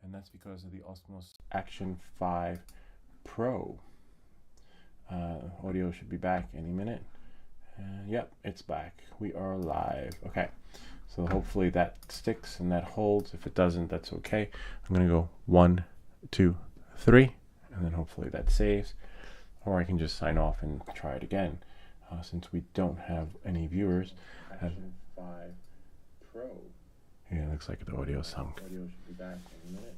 and that's because of the Osmos Action 5 Pro. Audio should be back any minute. Yep, it's back. We are live. Okay, so hopefully that sticks and that holds. If it doesn't, that's okay. I'm gonna go 1, 2, 3, and then hopefully that saves. Or I can just sign off and try it again, since we don't have any viewers. Action 5 Pro. Yeah, it looks like the audio sunk. Audio should be back in a minute.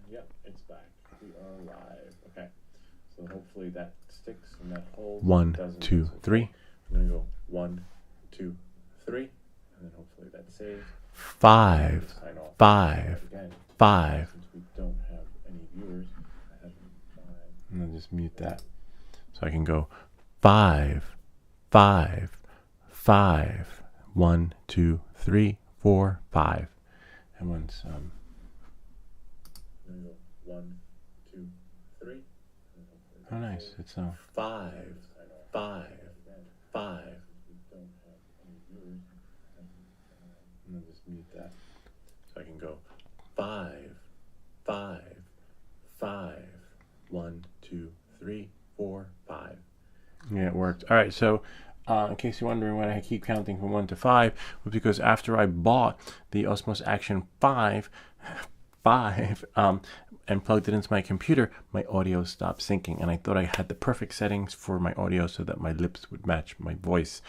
Yep, it's back. We are live. Okay, so hopefully that sticks and that holds. 1, 2, 3. I'm gonna go 1, 2, 3, and then hopefully that saves. 5, 5, 5. Since we don't have any viewers, I have 5. And then just mute that, so I can go 5, 5, 5, 1, 2, 3, 4, 5, and once 1, 2, 3. Oh, nice! It's 5, 5, 5. And then just mute that, so I can go 5, 5, 5, 1, 2, 3, 4, 5. Yeah, it worked. All right, so in case you're wondering why I keep counting from 1 to 5, was because after I bought the Osmos Action 5, and plugged it into my computer, my audio stopped syncing, and I thought I had the perfect settings for my audio so that my lips would match my voice.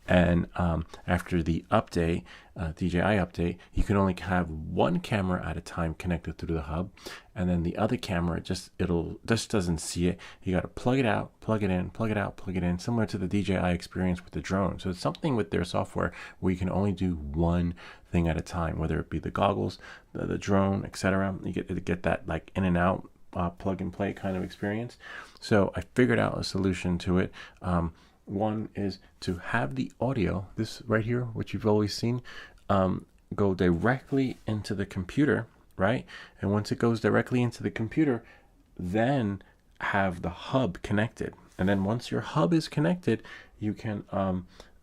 And after the update, DJI update, you can only have one camera at a time connected through the hub, and then the other camera just doesn't see it. You got to plug it out, plug it in, plug it out, plug it in, similar to the DJI experience with the drone. So it's something with their software where you can only do one thing at a time, whether it be the goggles, the drone, etc. You get that like in and out plug and play kind of experience. So I figured out a solution to it. One is to have the audio, this right here, which you've always seen, go directly into the computer, right? And once it goes directly into the computer, then have the hub connected. And then once your hub is connected, you can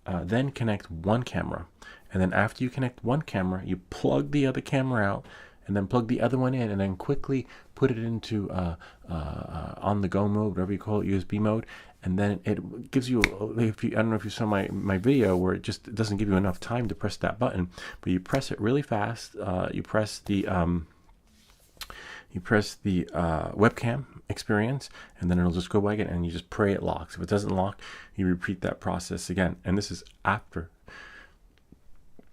then connect one camera. And then after you connect one camera, you plug the other camera out, and then plug the other one in, and then quickly put it into on-the-go mode, whatever you call it, USB mode. And then it gives you, I don't know if you saw my video where it doesn't give you enough time to press that button, but you press it really fast. You press the webcam experience, and then it'll just go back in, and you just pray it locks. If it doesn't lock, you repeat that process again. And this is after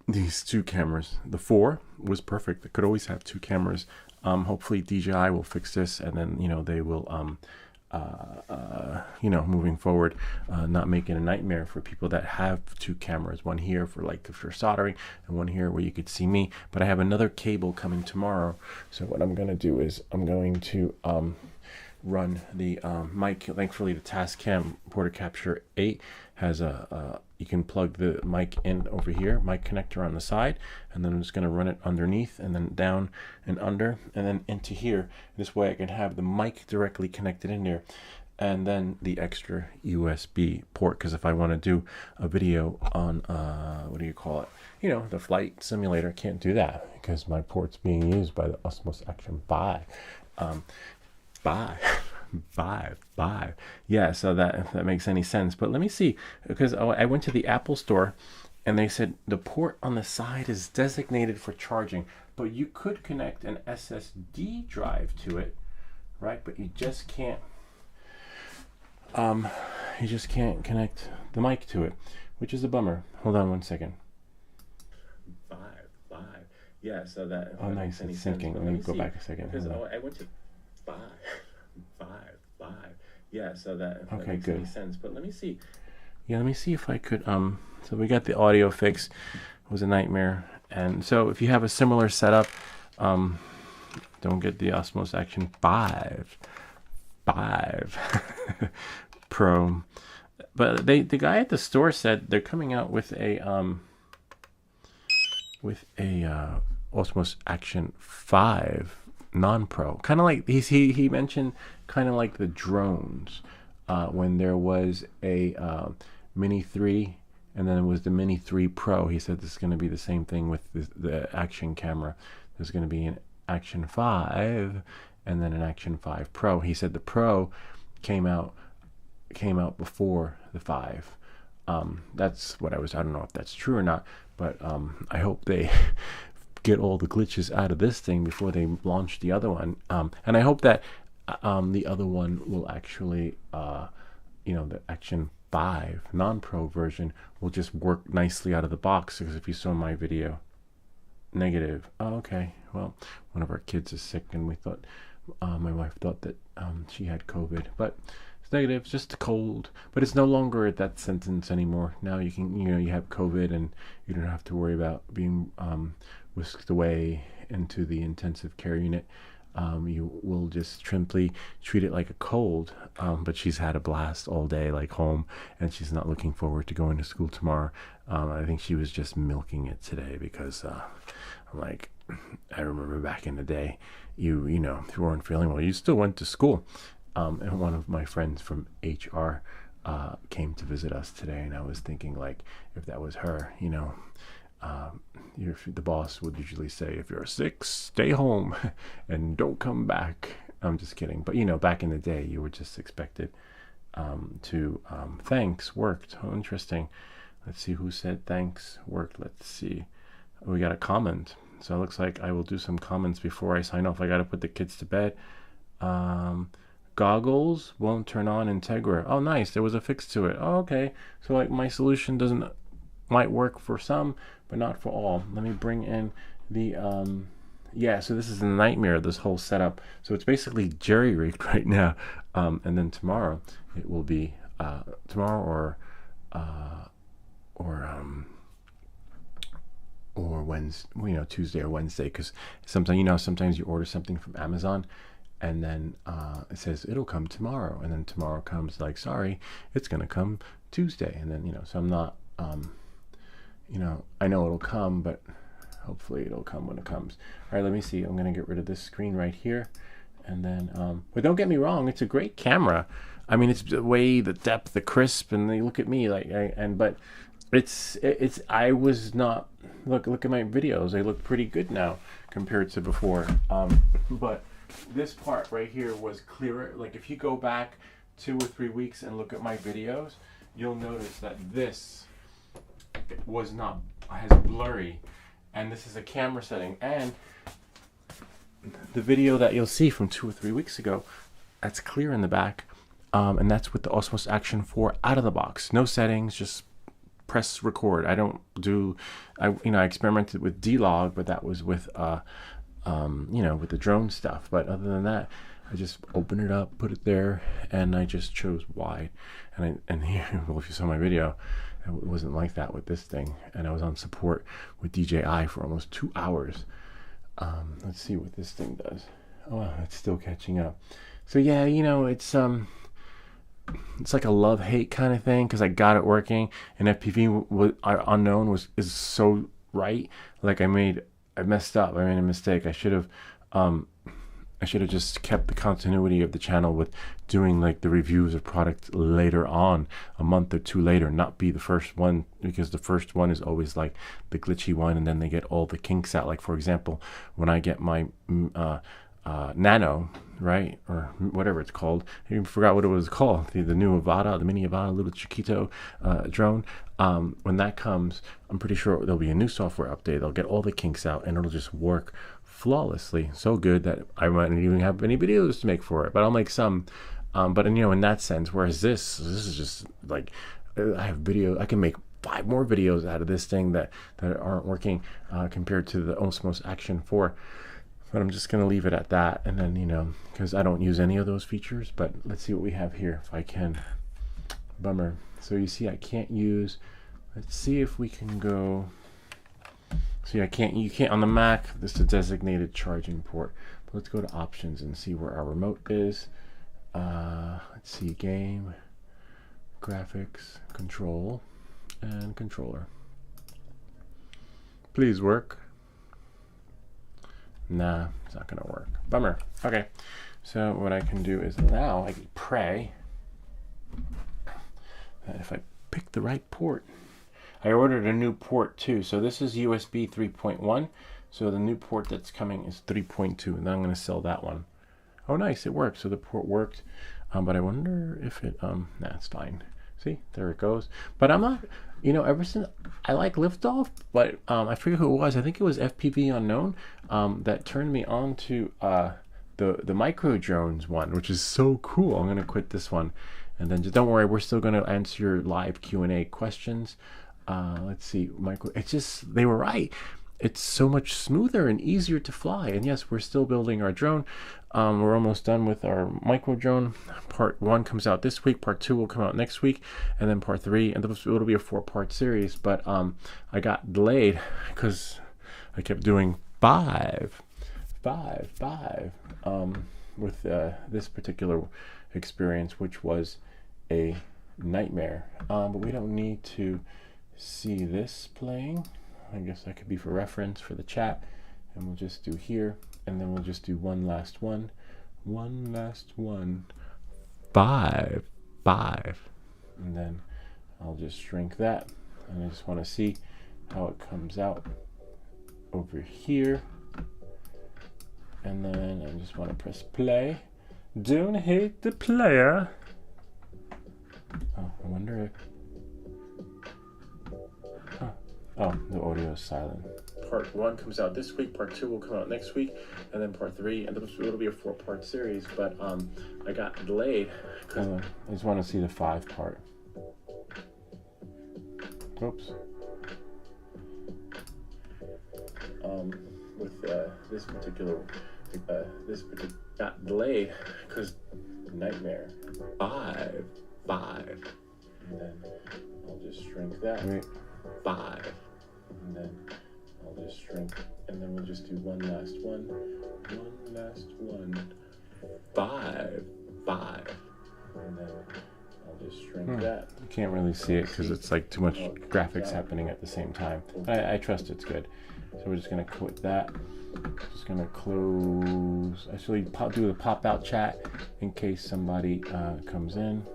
these two cameras. The 4 was perfect. It could always have two cameras. Hopefully DJI will fix this, and then they will moving forward, not make it a nightmare for people that have two cameras, one here for soldering and one here where you could see me. But I have another cable coming tomorrow, so what I'm going to do is I'm going to run the mic. Thankfully the Tascam Porta Capture 8 has you can plug the mic in over here, mic connector on the side, and then I'm just going to run it underneath and then down and under and then into here. This way I can have the mic directly connected in there, and then the extra USB port, because if I want to do a video on what do you call it, the flight simulator, I can't do that because my port's being used by the Osmos Action 5. 5. Yeah, so that if that makes any sense. But let me see, because I went to the Apple store and they said the port on the side is designated for charging, but you could connect an SSD drive to it, right? But you just can't connect the mic to it, which is a bummer. Hold on one second. 5. Yeah, so that if nice, it's syncing. Let me go back a second. Because I went to 5. Yeah, so that if that makes any sense. But let me see. Yeah, let me see if I could so we got the audio fix. It was a nightmare. And so if you have a similar setup, don't get the Osmos Action 5 Pro. But the guy at the store said they're coming out with a Osmos Action 5 non-pro, kind of like he mentioned, kind of like the drones, when there was a Mini 3 and then it was the Mini 3 Pro. He said this is going to be the same thing with the action camera. There's going to be Action 5 and then an Action 5 Pro. He said the Pro came out before the 5. That's what I don't know if that's true or not, but I hope they get all the glitches out of this thing before they launch the other one. And I hope that the other one will actually, the Action 5 non-Pro version will just work nicely out of the box. Because if you saw my video, negative. Oh, okay. Well, one of our kids is sick, and we thought, my wife thought that she had COVID, but it's negative. It's just a cold. But it's no longer at that sentence anymore. Now you can, you have COVID, and you don't have to worry about being whisked away into the intensive care unit. You will just simply treat it like a cold. But she's had a blast all day, like home, and she's not looking forward to going to school tomorrow. I think she was just milking it today because, like, I remember back in the day, if you weren't feeling well, you still went to school. And one of my friends from HR came to visit us today, and I was thinking, like, if that was her, the boss would usually say, if you're sick, stay home and don't come back. I'm just kidding. But, back in the day, you were just expected to, thanks, worked. Oh, interesting. Let's see who said thanks, worked. Let's see. We got a comment. So it looks like I will do some comments before I sign off. I got to put the kids to bed. Goggles won't turn on in Tegra. Oh, nice. There was a fix to it. Oh, okay. So, like, my solution might work for some, but not for all. Let me bring in the, so this is a nightmare, this whole setup. So it's basically jerry-rigged right now. And then tomorrow it will be, or Wednesday, Tuesday or Wednesday, because sometimes you order something from Amazon, and then it says it'll come tomorrow, and then tomorrow comes like, sorry, it's gonna come Tuesday, and then so I'm not, I know it'll come, but hopefully it'll come when it comes. All right, let me see. I'm gonna get rid of this screen right here, and then, but don't get me wrong, it's a great camera. I mean, it's the way, the depth, the crisp, and they look at me like, but it's I was not. Look at my videos. They look pretty good now compared to before. But this part right here was clearer. Like, if you go back 2 or 3 weeks and look at my videos, you'll notice that this has blurry, and this is a camera setting. And the video that you'll see from 2 or 3 weeks ago, that's clear in the back, and that's with the Osmos Action 4 out of the box. No settings, just press record. I experimented with D-Log, but that was with with the drone stuff. But other than that, I just open it up, put it there, and I just chose wide. And here, well, if you saw my video, it wasn't like that with this thing. And I was on support with DJI for almost 2 hours. Let's see what this thing does. Oh, wow, it's still catching up. So yeah, it's like a love-hate kind of thing, because I got it working, and FPV unknown is so right. Like, I messed up. I made a mistake. I should have just kept the continuity of the channel with doing like the reviews of product later on, a month or 2 later, not be the first one, because the first one is always like the glitchy one, and then they get all the kinks out. Like, for example, when I get my Nano, right, or whatever it's called, I even forgot what it was called, the new Avata, the mini Avata, little Chiquito drone. When that comes, I'm pretty sure there'll be a new software update. They'll get all the kinks out, and it'll just work flawlessly, so good that I might not even have any videos to make for it, but I'll make some. But in that sense, whereas this is just like, I can make 5 more videos out of this thing that aren't working compared to the Osmos Action 4. But I'm just going to leave it at that, and then, because I don't use any of those features. But let's see what we have here, if I can. Bummer. So you see, I can't use, let's see if we can go, see, you can't, on the Mac, this is a designated charging port. But let's go to options and see where our remote is. Let's see, game, graphics, control, and controller. Please work. Nah, it's not gonna work. Bummer. Okay, so what I can do is now I can pray that if I pick the right port. I ordered a new port too. So this is USB 3.1. So the new port that's coming is 3.2, and then I'm going to sell that one. Oh, nice, it worked. So the port worked, but I wonder if it, nah, it's fine. See, there it goes. But I'm not, ever since I like Liftoff, but I forget who it was. I think it was FPV Unknown that turned me on to the micro drones one, which is so cool. I'm gonna quit this one, and then just don't worry, we're still gonna answer your live Q&A questions. Let's see, it's just, they were right. It's so much smoother and easier to fly. And yes, we're still building our drone. We're almost done with our micro drone. Part 1 comes out this week. Part 2 will come out next week, and then part 3, and it'll be a 4-part series. But I got delayed because I kept doing five with this particular experience, which was a nightmare. But we don't need to see this playing. I guess that could be for reference for the chat, and we'll just do here, and then we'll just do one last one, 5, and then I'll just shrink that, and I just want to see how it comes out over here, and then I just want to press play. Don't hate the player. Oh, I wonder if, oh, the audio is silent. Part 1 comes out this week, part 2 will come out next week, and then part 3, and it'll be a 4-part series, but I got delayed. I just want to see the 5 part. Oops. With this particular got delayed because nightmare. 5, and then I'll just shrink that. Wait. 5, and then I'll just shrink, and then we'll just do one last one, 5, and then I'll just shrink that. You can't really see it because it's like too much graphics happening at the same time. I trust it's good. So we're just gonna quit that. Just gonna close. Actually, do the pop out chat in case somebody comes in.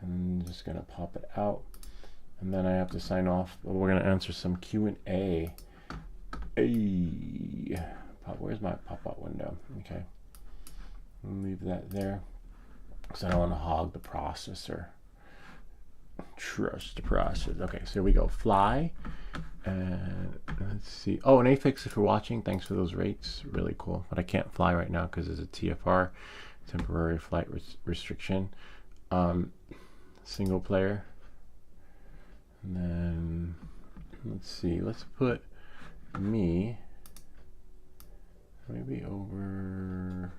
And just gonna pop it out, and then I have to sign off. We're gonna answer some Q&A. Hey, where's my pop-out window? Okay, leave that there because I don't want to hog the processor. Trust the process. Okay, so here we go. Fly, and let's see. Oh, and Afix, if you're watching, thanks for those rates. Really cool. But I can't fly right now because there's a TFR, temporary flight restriction. Single player, and then let's see, let's put me maybe over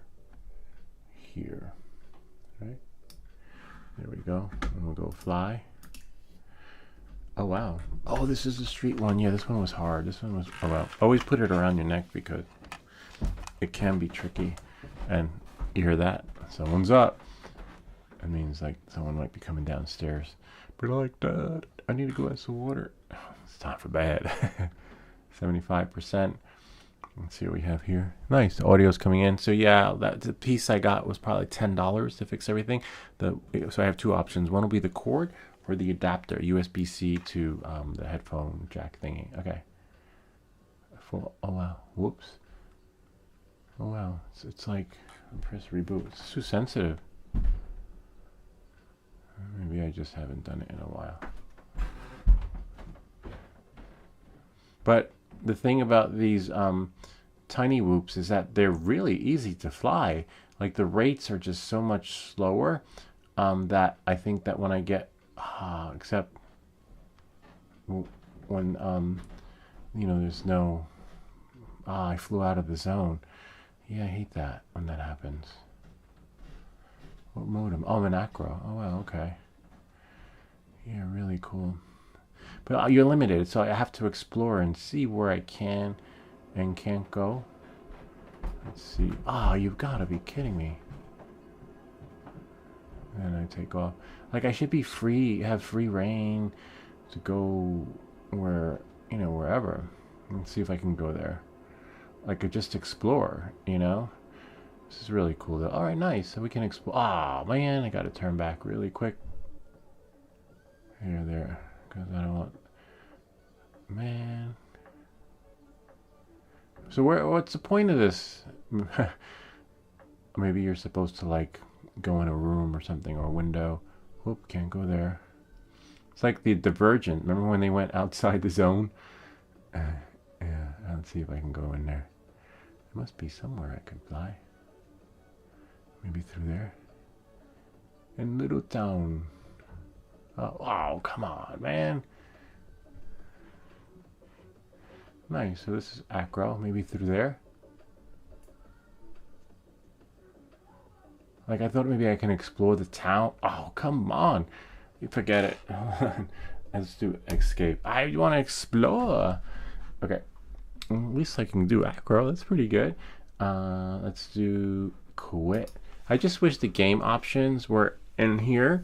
here, right? There we go, and we'll go fly. Oh wow, oh, this is the street one. Yeah, this one was hard. This one was, oh well, always put it around your neck because it can be tricky. And you hear that, someone's up. It means like someone might be coming downstairs. But like, Dad, I need to go get some water. It's time for bed. 75%. Let's see what we have here. Nice, the audio's coming in. So yeah, the piece I got was probably $10 to fix everything. So I have 2 options. One will be the cord or the adapter, USB-C to the headphone jack thingy. Okay. Oh wow, whoops. Oh wow, it's like, press reboot. It's too sensitive. Maybe I just haven't done it in a while. But the thing about these tiny whoops is that they're really easy to fly. Like the rates are just so much slower that I think that when I get, except when, there's no, I flew out of the zone. Yeah, I hate that when that happens. What modem? Oh, I'm in Acro. Oh, wow, okay. Yeah, really cool. But you're limited, so I have to explore and see where I can and can't go. Let's see. Oh, you've got to be kidding me. And I take off. Like, I should be free, have free reign to go wherever. Let's see if I can go there. Like, just explore, This is really cool though. All right, nice. So we can explore. Ah, man, I got to turn back really quick. Here, there, because I don't want man. So what's the point of this? Maybe you're supposed to like go in a room or something, or a window. Whoop, can't go there. It's like the Divergent. Remember when they went outside the zone? Yeah, let's see if I can go in there. There must be somewhere I can fly. Maybe through there. In Little Town. Oh, come on, man. Nice. So this is Acro. Maybe through there. Like, I thought maybe I can explore the town. Oh, come on. You forget it. Let's do escape. I want to explore. Okay. At least I can do Acro. That's pretty good. Let's do quit. I just wish the game options were in here.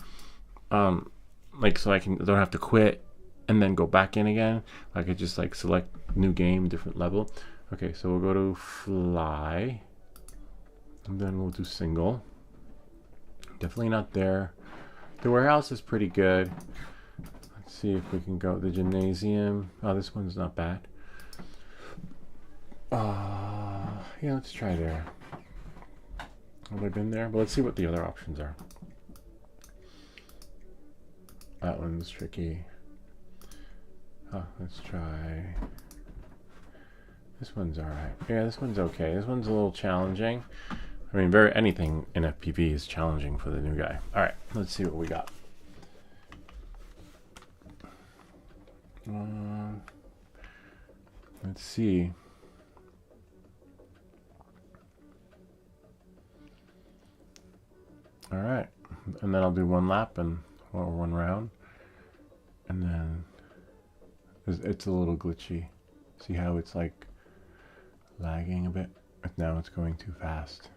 Like, so I don't have to quit and then go back in again. I could just like select new game, different level. Okay, so we'll go to fly. And then we'll do single. Definitely not there. The warehouse is pretty good. Let's see if we can go the gymnasium. Oh, this one's not bad. Yeah, let's try there. Have I been there? But let's see what the other options are. That one's tricky. Let's try. This one's alright. Yeah, this one's okay. This one's a little challenging. I mean, anything in FPV is challenging for the new guy. All right, let's see what we got. Let's see. All right, and then I'll do one lap or one round, and then it's a little glitchy. See how it's like lagging a bit? Now it's going too fast.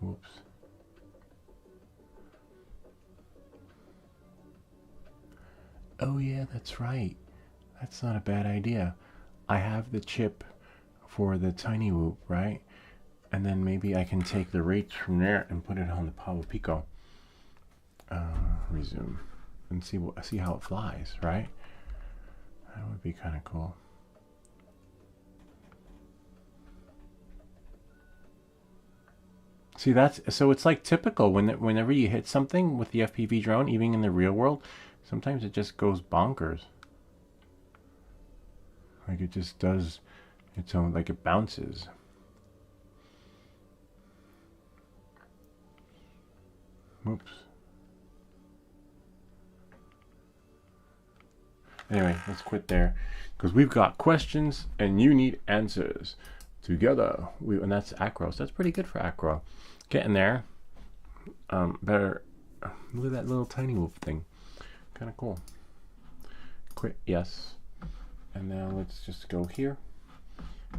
Whoops. Oh yeah, that's right. That's not a bad idea. I have the chip for the Tiny Whoop, right? And then maybe I can take the rates from there and put it on the Pavo Pico. Resume and see how it flies, right? That would be kind of cool. See, so it's like typical whenever you hit something with the FPV drone, even in the real world, sometimes it just goes bonkers. Like it just does its own, like it bounces. Oops. Anyway, let's quit there because we've got questions and you need answers. Together, and that's Acro. So that's pretty good for Acro. Getting there. Better. Look at that little Tiny Whoop thing. Kind of cool. Quit, yes. And now let's just go here.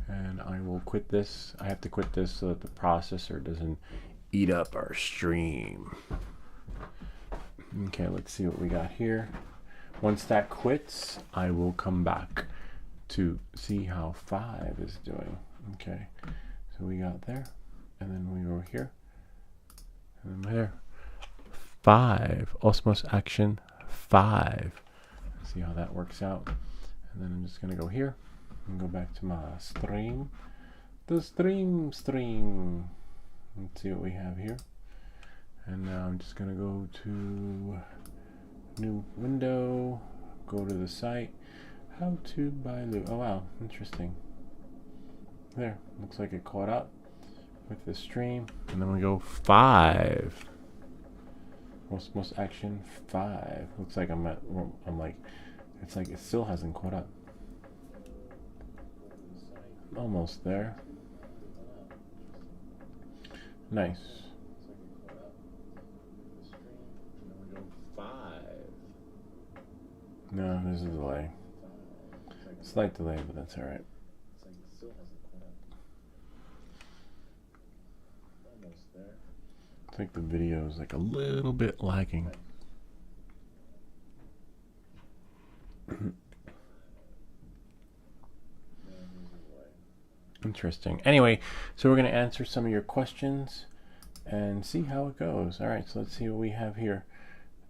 And I will quit this. I have to quit this so that the processor doesn't eat up our stream. Okay, let's see what we got here. Once that quits, I will come back to see how 5 is doing. Okay, so we got there, and then we go here, and then there. 5, Osmos Action 5. Let's see how that works out. And then I'm just gonna go here and go back to my stream. The stream. Let's see what we have here. And now I'm just gonna go to new window, go to the site, how to buy loot. Oh wow, interesting. There, looks like it caught up with the stream. And then we go 5. Most Action 5. Looks like I'm like, it's like it still hasn't caught up. Almost there. Nice. No, there's a delay. Slight delay, but that's alright. I think the video is like a little bit lagging. Interesting. Anyway, so we're going to answer some of your questions and see how it goes. All right, so let's see what we have here.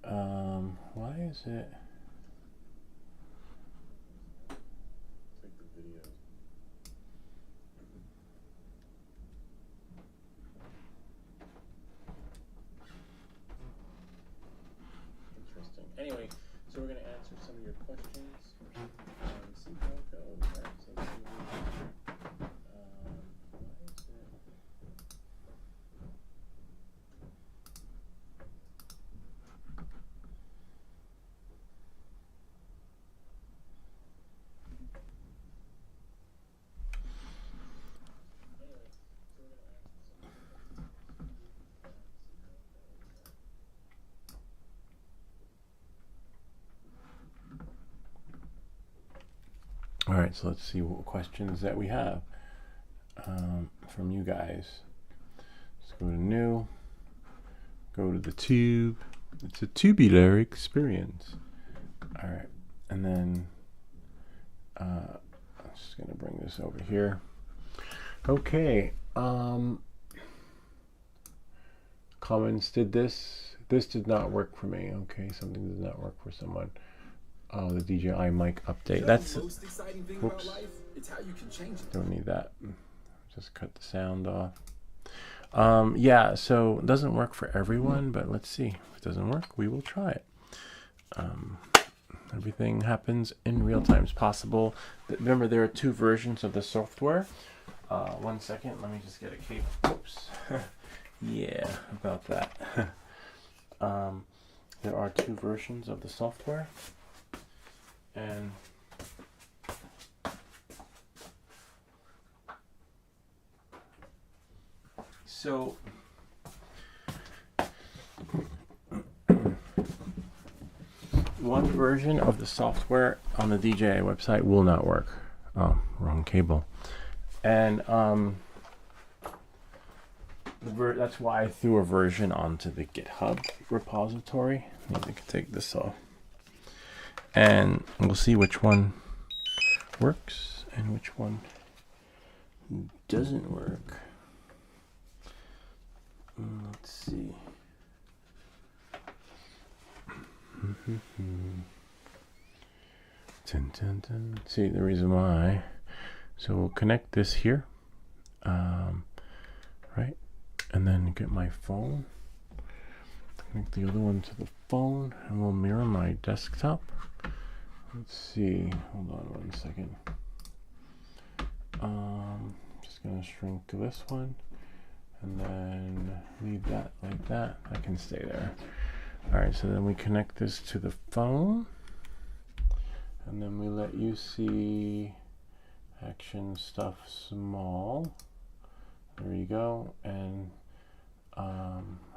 Why is it? All right, so let's see what questions that we have from you guys. Let's go to new, go to the tube. It's a tubular experience. All right, and then I'm just gonna bring this over here. Okay, Commons did this. This did not work for me. Okay, something did not work for someone. Oh, the DJI mic update. That's most exciting thing about life. It's how you can change it. Don't need that. Just cut the sound off. Yeah, so it doesn't work for everyone, but let's see. If it doesn't work, we will try it. Everything happens in real time as possible. Remember, there are 2 versions of the software. 1 second, let me just get a cable. Oops. Yeah, about that. There are 2 versions of the software. And so one version of the software on the DJI website will not work. Oh, wrong cable. And that's why I threw a version onto the GitHub repository. Maybe I could take this off. And we'll see which one works and which one doesn't work. Let's see. Dun, dun, dun. See the reason why. So we'll connect this here, right? And then get my phone. Connect the other one to the phone, and we'll mirror my desktop. Let's see. Hold on 1 second. Just gonna shrink to this one, and then leave that like that. I can stay there. All right. So then we connect this to the phone, and then we let you see action stuff small. There you go. And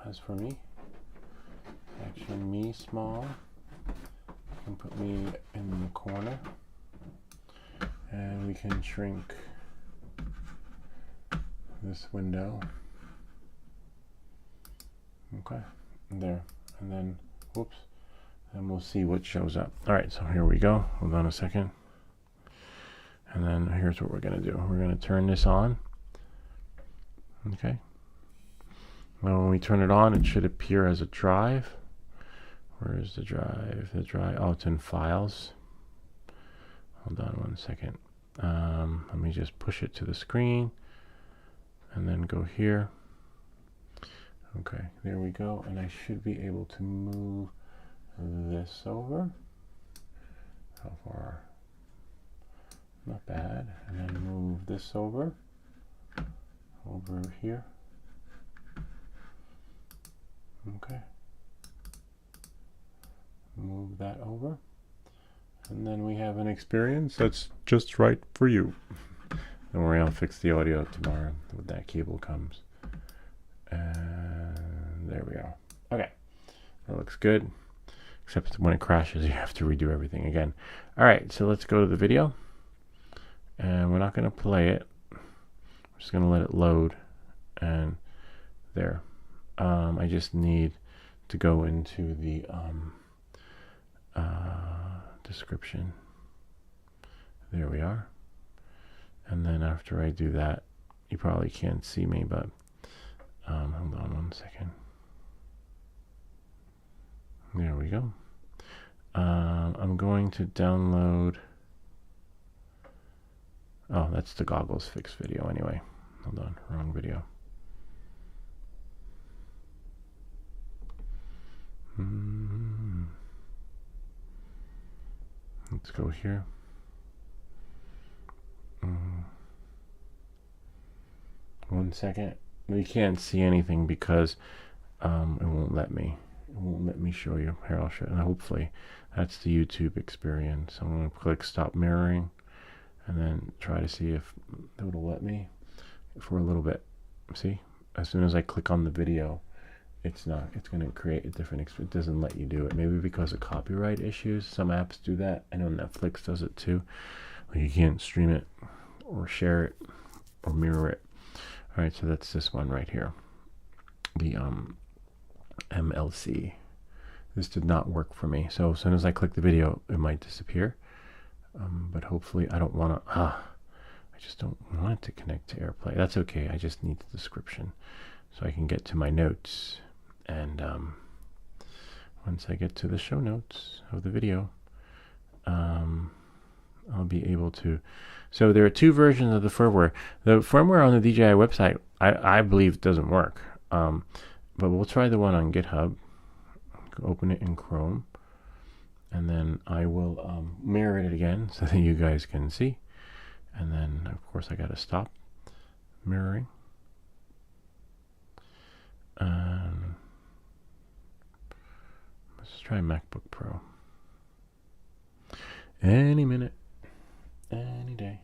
as for me, action me small. You can put me in the corner, and we can shrink this window. Okay, there, and then whoops, and we'll see what shows up. All right, so here we go. Hold on a second. And then here's what we're going to do. We're going to turn this on. Okay. Now when we turn it on, it should appear as a drive. Where is the drive? The drive. Oh, it's in files. Hold on 1 second. Let me just push it to the screen. And then go here. Okay, there we go. And I should be able to move this over. How far? Not bad. And then move this over here. Okay. Move that over. And then we have an experience that's just right for you. Don't worry, I'll fix the audio tomorrow when that cable comes. And there we go. Okay. That looks good. Except when it crashes, you have to redo everything again. All right, so let's go to the video. And we're not going to play it. We're just going to let it load. And there. I just need to go into the description. There we are. And then after I do that, you probably can't see me, but hold on 1 second. There we go. I'm going to download. Oh, that's the goggles fix video anyway. Hold on, wrong video. Let's go here. 1 second. You can't see anything because it won't let me. It won't let me show you. Here, I'll show you. And hopefully that's the YouTube experience. I'm going to click stop mirroring and then try to see if it'll let me for a little bit. See, as soon as I click on the video, it's going to create a different experience. It doesn't let you do it. Maybe because of copyright issues. Some apps do that. I know Netflix does it too. Like you can't stream it or share it or mirror it. All right, so that's this one right here, the MLC. This did not work for me. So as soon as I click the video, it might disappear. But hopefully I don't want to, I just don't want it to connect to AirPlay. That's okay. I just need the description so I can get to my notes. And once I get to the show notes of the video, I'll be able to. So there are two versions of the firmware. The firmware on the DJI website, I believe doesn't work. But we'll try the one on GitHub. Open it in Chrome. And then I will mirror it again so that you guys can see. And then, of course, I got to stop mirroring. Let's try MacBook Pro. Any minute, any day.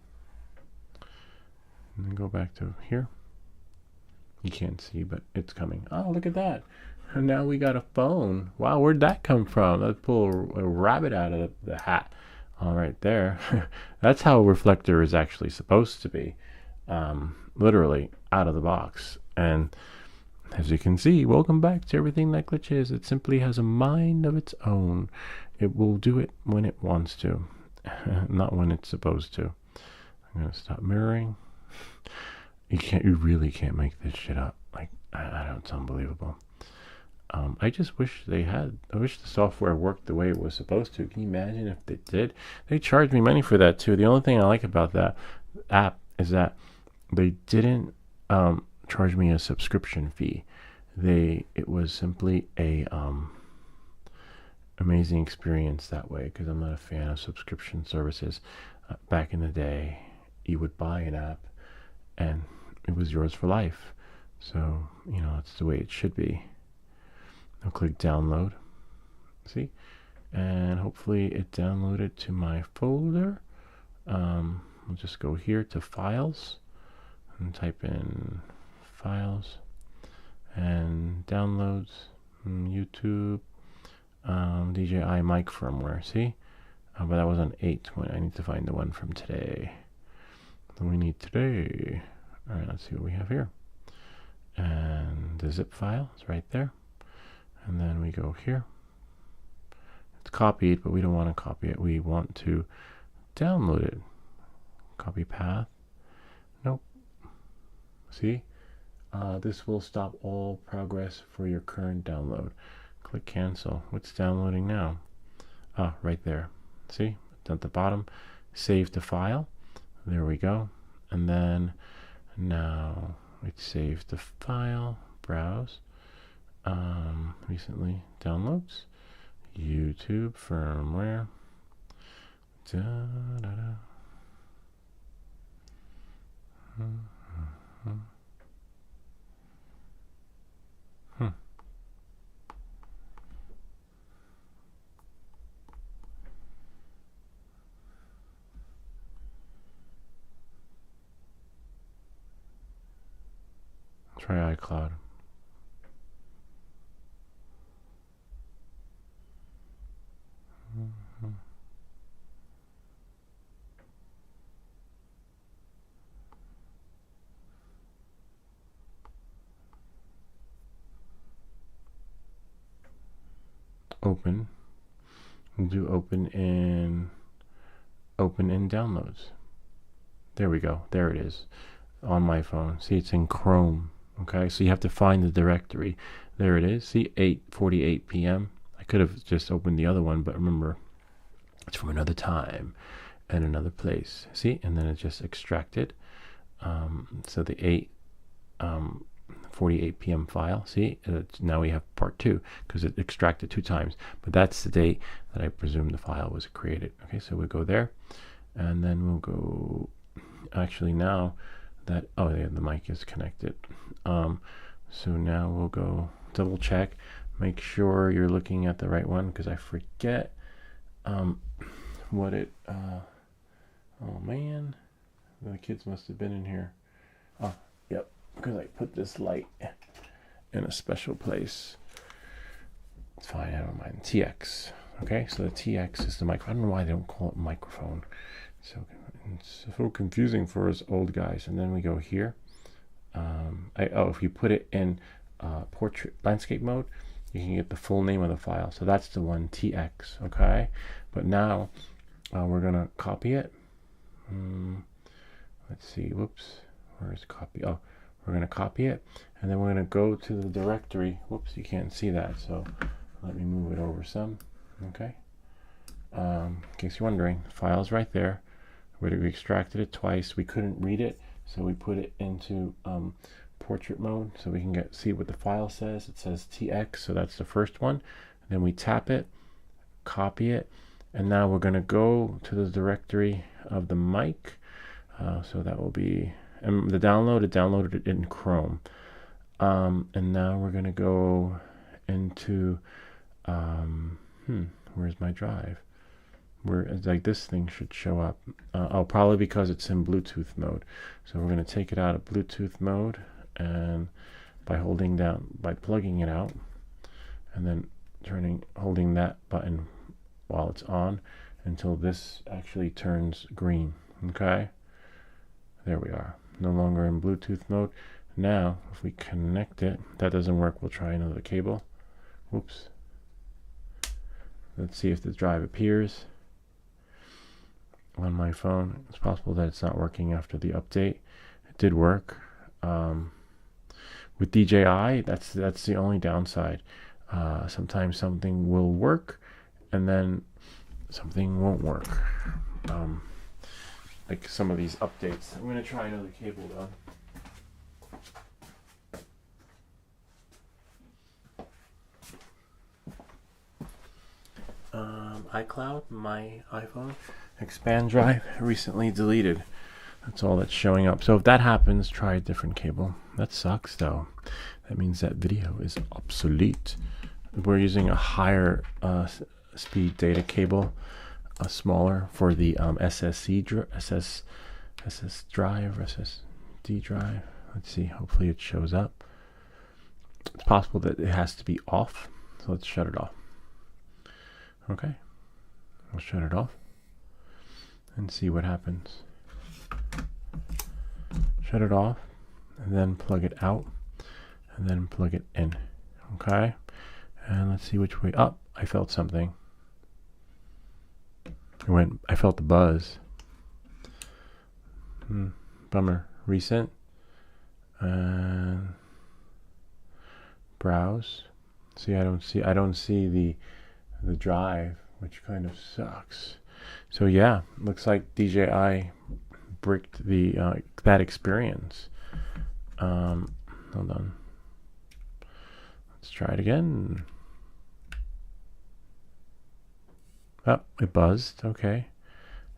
And then go back to here. You can't see, but it's coming. Oh, look at that. And now we got a phone. Wow, where'd that come from? Let's pull a rabbit out of the hat. All right, there. That's how a reflector is actually supposed to be. Literally out of the box. And as you can see, welcome back to Everything That Glitches. It simply has a mind of its own. It will do it when it wants to, not when it's supposed to. I'm going to stop mirroring. You really can't make this shit up. Like, I don't, it's unbelievable. I just wish I wish the software worked the way it was supposed to. Can you imagine if they did? They charged me money for that too. The only thing I like about that app is that they didn't charge me a subscription fee. It was simply a amazing experience that way, because I'm not a fan of subscription services. Back in the day, you would buy an app and it was yours for life. So, you know, it's the way it should be. I'll click download. See? And hopefully it downloaded to my folder. We'll just go here to files and type in files and downloads, YouTube, DJI mic firmware. See? But that was on 820. I need to find the one from today. Then we need today. All right, let's see what we have here. And the zip file is right there. And then we go here. It's copied, but we don't want to copy it. We want to download it. Copy path. Nope. See? This will stop all progress for your current download. Click cancel. What's downloading now? Ah, right there. See? It's at the bottom. Save the file. There we go. And then now it saved the file. Browse. Recently downloads. YouTube firmware. Da, da, da. Try iCloud. Open. We'll do open in downloads. There we go. There it is on my phone. See, it's in Chrome. Okay, so you have to find the directory. There it is. See, 8:48 p.m. I could have just opened the other one, but remember, it's from another time and another place. See, and then it just extracted. So the 8:48 p.m. file. See, now we have part 2 because it extracted 2 times. But that's the date that I presume the file was created. Okay, so we'll go there, and then we'll go. Actually, now that yeah, the mic is connected. So now we'll go double check, make sure you're looking at the right one, because I forget what it. Oh man, the kids must have been in here. Oh, yep, because I put this light in a special place. It's fine, I don't mind. TX. Okay, so the TX is the microphone. I don't know why they don't call it microphone. So It's so confusing for us old guys. And then we go here. If you put it in portrait landscape mode, you can get the full name of the file. So that's the one, TX, okay? But now we're gonna copy it. Let's see, whoops, where's copy? Oh, we're gonna copy it, and then we're gonna go to the directory. Whoops, you can't see that, so let me move it over some, okay? In case you're wondering, the file's right there. We extracted it twice. We couldn't read it, so we put it into portrait mode so we can see what the file says. It says TX, so that's the first one. And then we tap it, copy it, and now we're going to go to the directory of the mic. So that will be the download. It downloaded it in Chrome. And now we're going to go into where's my drive? Where like this thing should show up. Probably because it's in Bluetooth mode. So we're going to take it out of Bluetooth mode, and by plugging it out, and then holding that button while it's on until this actually turns green. Okay, there we are. No longer in Bluetooth mode. Now, if we connect it, that doesn't work. We'll try another cable. Whoops. Let's see if the drive appears on my phone. It's possible that it's not working after the update. It did work. With DJI, that's the only downside. Sometimes something will work and then something won't work. Like some of these updates. I'm going to try another cable though. iCloud, my iPhone expand drive recently deleted. That's all that's showing up. So if that happens, try a different cable. That sucks though. That means that video is obsolete. We're using a higher speed data cable, smaller for the SSD drive. Let's see. Hopefully it shows up. It's possible that it has to be off. So let's shut it off. Okay. I'll shut it off and see what happens. Shut it off and then plug it out and then plug it in. Okay. And let's see which way up. I felt something. I felt the buzz. Bummer. Recent. And browse. See, I don't see the drive, which kind of sucks. So yeah, looks like DJI bricked that experience. Hold on. Let's try it again. Oh, it buzzed. Okay.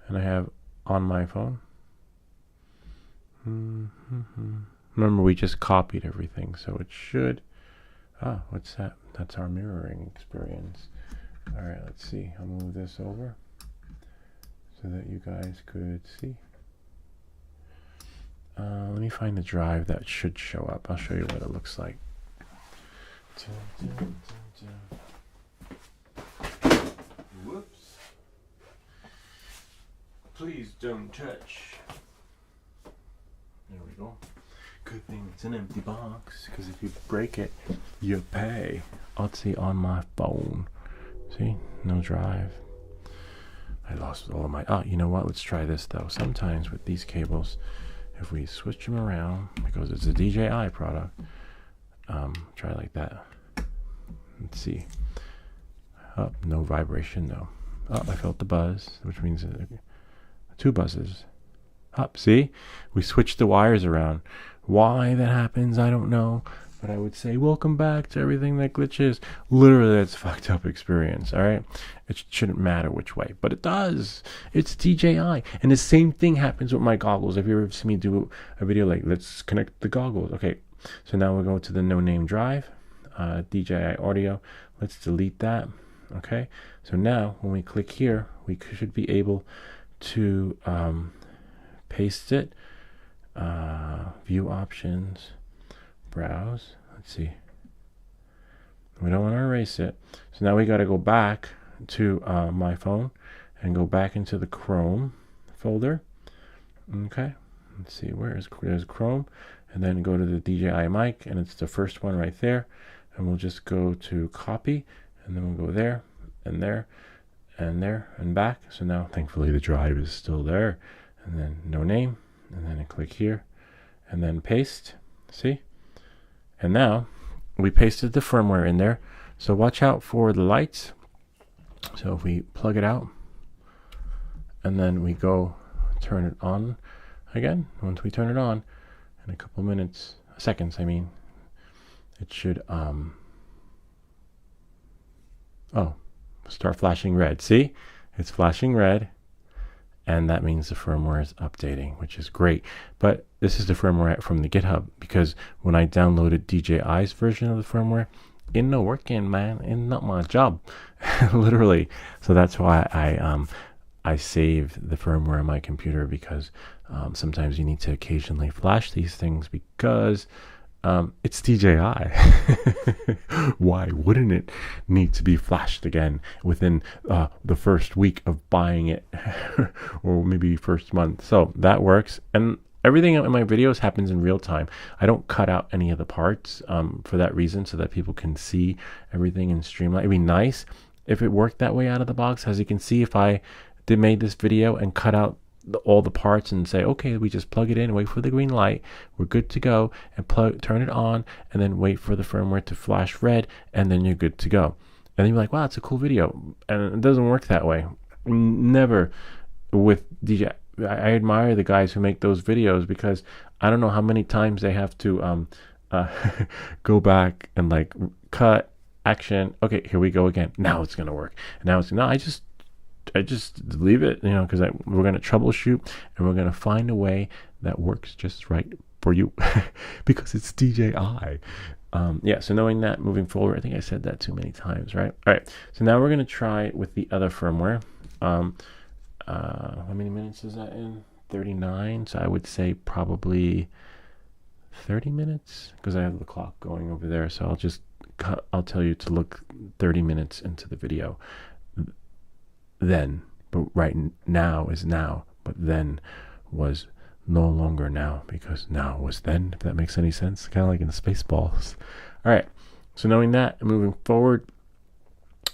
And I have on my phone. Remember, we just copied everything, so it should. Ah, what's that? That's our mirroring experience. All right, let's see. I'll move this over so that you guys could see. Let me find the drive that should show up. I'll show you what it looks like. Whoops. Please don't touch. There we go. Good thing it's an empty box, because if you break it, you pay. Let's see, on my phone. See, no drive. I lost all of my. Oh, you know what? Let's try this though. Sometimes with these cables, if we switch them around, because it's a DJI product, try like that. Let's see. Oh, no vibration though. Oh, I felt the buzz, which means two buzzes. Up, see? We switched the wires around. Why that happens, I don't know. But I would say, welcome back to everything that glitches. Literally, that's a fucked up experience, all right? It shouldn't matter which way, but it does. It's DJI. And the same thing happens with my goggles. If you ever see me do a video like, let's connect the goggles. Okay, so now we're going to the no-name drive, DJI audio. Let's delete that, okay? So now, when we click here, we should be able to paste it, view options, browse. Let's see. We don't want to erase it. So now we got to go back to my phone and go back into the Chrome folder. Okay, let's see, there's Chrome, and then go to the DJI mic, and it's the first one right there, and we'll just go to copy, and then we'll go there, and there, and there, and back. So now, thankfully, the drive is still there, and then no name, and then I click here, and then paste, see? And now, we pasted the firmware in there, so watch out for the lights. So if we plug it out, and then we go turn it on again, once we turn it on, in a couple seconds, I mean, it should, start flashing red. See? It's flashing red, and that means the firmware is updating, which is great. But this is the firmware from the GitHub, because when I downloaded DJI's version of the firmware, it not working, man. It's not my job, literally. So that's why I save the firmware on my computer, because sometimes you need to occasionally flash these things, because it's DJI. Why wouldn't it need to be flashed again within the first week of buying it, or maybe first month? So that works, and everything in my videos happens in real time. I don't cut out any of the parts for that reason, so that people can see everything in Streamline. It'd be nice if it worked that way out of the box. As you can see, if I made this video and cut out all the parts and say, okay, we just plug it in, wait for the green light, we're good to go, and turn it on, and then wait for the firmware to flash red, and then you're good to go. And then you're like, wow, it's a cool video. And it doesn't work that way. Never with DJI. I admire the guys who make those videos, because I don't know how many times they have to go back and like cut, action, okay, here we go again, now it's gonna work. Now it's no, I just leave it, because we're going to troubleshoot, and we're going to find a way that works just right for you, because it's DJI. So knowing that, moving forward, I think I said that too many times, right? All right, so now we're going to try with the other firmware. How many minutes is that in? 39. So I would say probably 30 minutes, because I have the clock going over there. So I'll tell you to look 30 minutes into the video. Then, but right now is now, but then was no longer now, because now was then, if that makes any sense, kind of like in Spaceballs. All right, so knowing that, moving forward,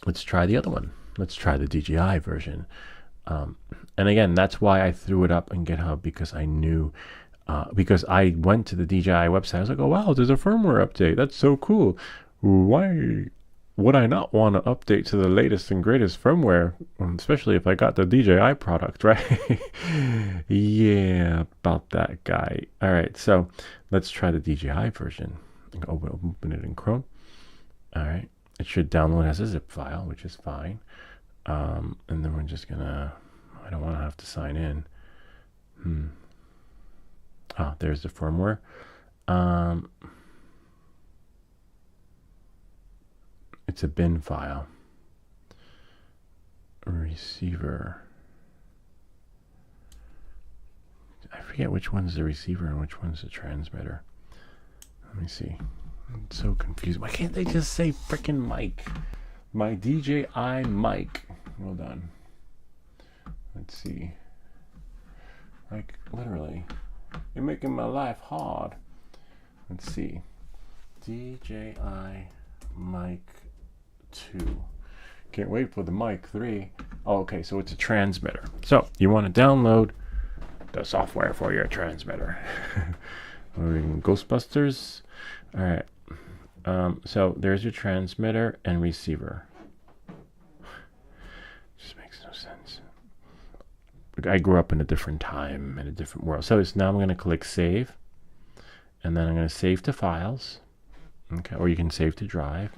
let's try the other one. Let's try the DJI version. And again, that's why I threw it up in GitHub, because I knew, because I went to the DJI website. I was like, oh wow, there's a firmware update. That's so cool. Why would I not want to update to the latest and greatest firmware, especially if I got the DJI product, right? Yeah, about that guy. All right, so let's try the DJI version. Open it in Chrome. All right, it should download as a zip file, which is fine. And then we're just gonna, I don't want to have to sign in. There's the firmware. It's a bin file. Receiver. I forget which one's the receiver and which one's the transmitter. Let me see. I'm so confused. Why can't they just say freaking mic? My DJI mic. Hold on. Let's see. Like, literally. You're making my life hard. Let's see. DJI mic 2. Can't wait for the mic 3. Oh, okay, so it's a transmitter. So you want to download the software for your transmitter. Ghostbusters. All right. So there's your transmitter and receiver. Just makes no sense. I grew up in a different time, in a different world. So now I'm going to click save, and then I'm going to save to files. Okay, or you can save to drive.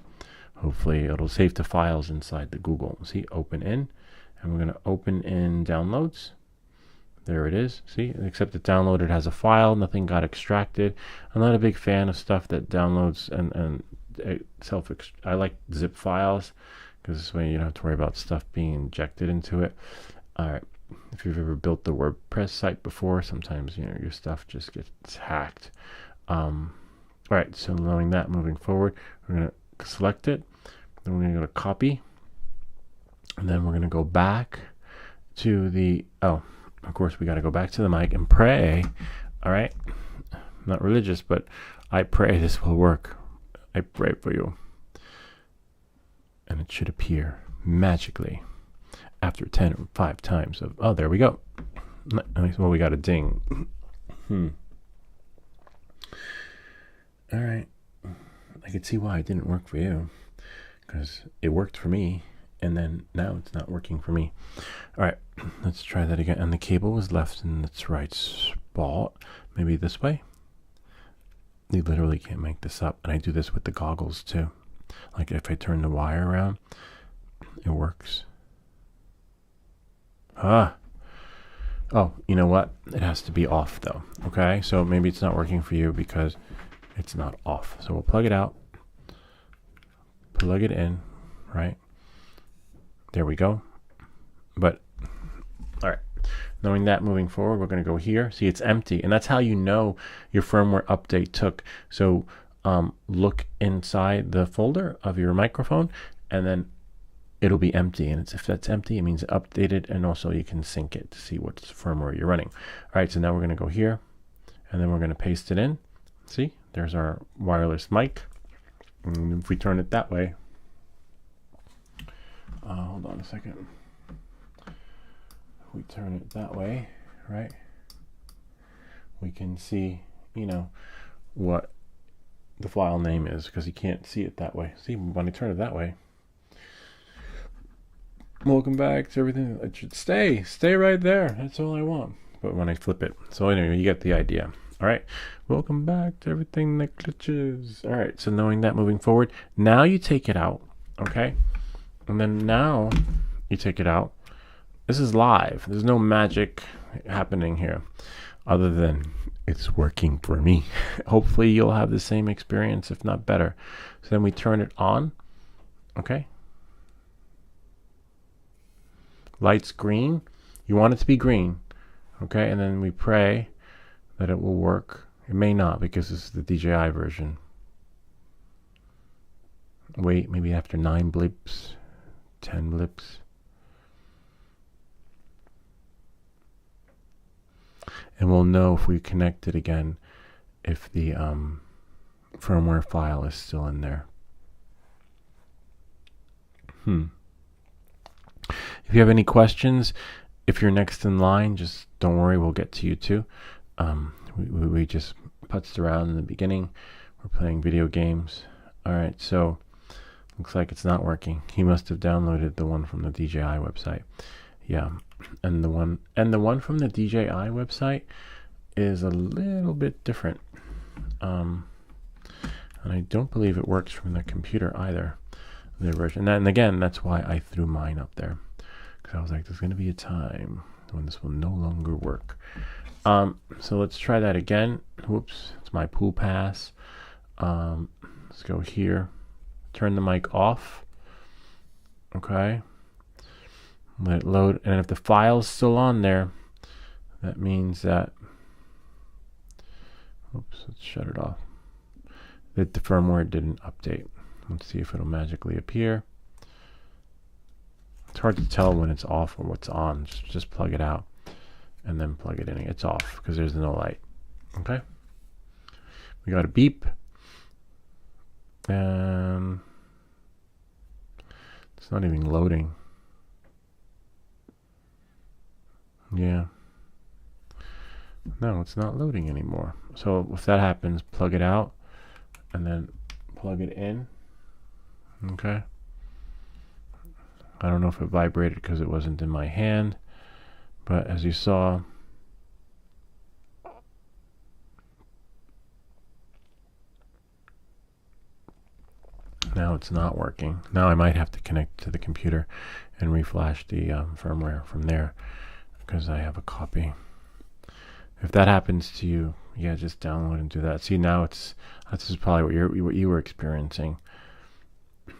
Hopefully it'll save to files inside the Google. See, open in, and we're going to open in downloads. There it is. See, except it downloaded as a file. Nothing got extracted. I'm not a big fan of stuff that downloads and I like zip files, because this way you don't have to worry about stuff being injected into it. All right. If you've ever built the WordPress site before, sometimes your stuff just gets hacked. All right. So knowing that, moving forward, we're going to select it. Then we're going to go to copy, and then we're going to go back to the of course, we got to go back to the mic and pray. All right. I'm not religious, but I pray this will work. I pray for you. And it should appear magically after 10 or 5 times of, oh, there we go. Well, we got a ding. All right. I could see why it didn't work for you, because it worked for me, and then now it's not working for me. All right, let's try that again. And the cable was left in its right spot. Maybe this way. You literally can't make this up. And I do this with the goggles too. Like if I turn the wire around, it works. Oh, you know what? It has to be off though. Okay, so maybe it's not working for you because it's not off. So we'll plug it out, plug it in, right? There we go. But all right, knowing that, moving forward, we're going to go here. See, it's empty, and that's how you know your firmware update took. So look inside the folder of your microphone, and then it'll be empty. And if that's empty, it means it updated, and also you can sync it to see what firmware you're running. All right, so now we're going to go here, and then we're going to paste it in. See, there's our wireless mic. And if we turn it that way, hold on a second. If we turn it that way, right, we can see, you know, what the file name is, because you can't see it that way. See, when I turn it that way, welcome back to everything. It should stay right there. That's all I want. But when I flip it, so anyway, you get the idea. All right, welcome back to everything that glitches. All right, so knowing that, moving forward, now you take it out, okay? And then now you take it out. This is live. There's no magic happening here other than it's working for me. Hopefully you'll have the same experience, if not better. So then we turn it on, okay? Light's green. You want it to be green, okay? And then we pray that it will work. It may not, because this is the DJI version. Wait, maybe after 9 blips, 10 blips. And we'll know if we connect it again if the firmware file is still in there. If you have any questions, if you're next in line, just don't worry, we'll get to you too. We just putzed around in the beginning. We're playing video games. All right, so looks like it's not working. He must have downloaded the one from the DJI website. Yeah, and the one from the DJI website is a little bit different. And I don't believe it works from the computer either. The version, and again, that's why I threw mine up there, because I was like, there's going to be a time when this will no longer work. So let's try that again. Whoops, it's my pool pass. Let's go here, turn the mic off, okay, let it load, and if the file's still on there, that means that, oops, let's shut it off, that the firmware didn't update. Let's see if it'll magically appear. It's hard to tell when it's off or what's on. Just plug it out and then plug it in. It's off because there's no light. Okay. We got a beep. And it's not even loading. Yeah. No, it's not loading anymore. So if that happens, plug it out and then plug it in. Okay. I don't know if it vibrated because it wasn't in my hand, but as you saw, now it's not working. Now I might have to connect to the computer and reflash the firmware from there, because I have a copy. If that happens to you, yeah, just download and do that. See, now this is probably what you were experiencing.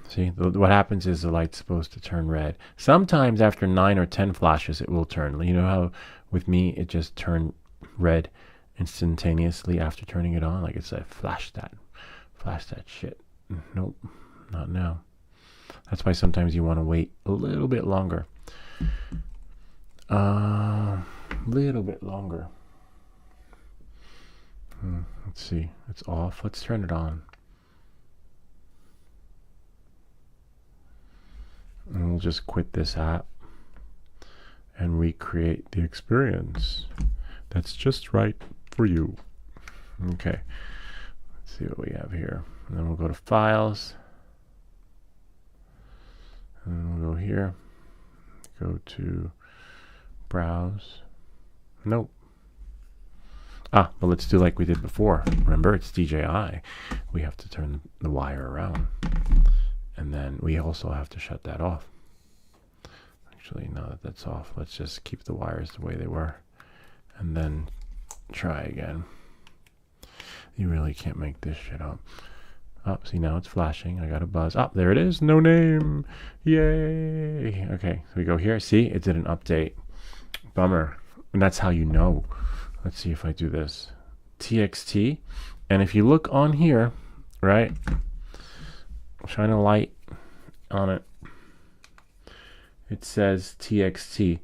See, what happens is the light's supposed to turn red. Sometimes after 9 or 10 flashes, it will turn. You know how with me, it just turned red instantaneously after turning it on? Like it said, flash that shit. Nope, not now. That's why sometimes you want to wait a little bit longer. little bit longer. Let's see, it's off. Let's turn it on. And we'll just quit this app and recreate the experience that's just right for you. Okay, let's see what we have here. And then we'll go to Files. And then we'll go here. Go to Browse. Nope. But let's do like we did before. Remember, it's DJI. We have to turn the wire around. And then we also have to shut that off. Actually, now that that's off, let's just keep the wires the way they were. And then try again. You really can't make this shit up. Oh, see, now it's flashing. I got a buzz. Oh, there it is. No name. Yay. Okay, so we go here. See, it did an update. Bummer. And that's how you know. Let's see if I do this. TXT. And if you look on here, right, shine a light on it. It says TXT.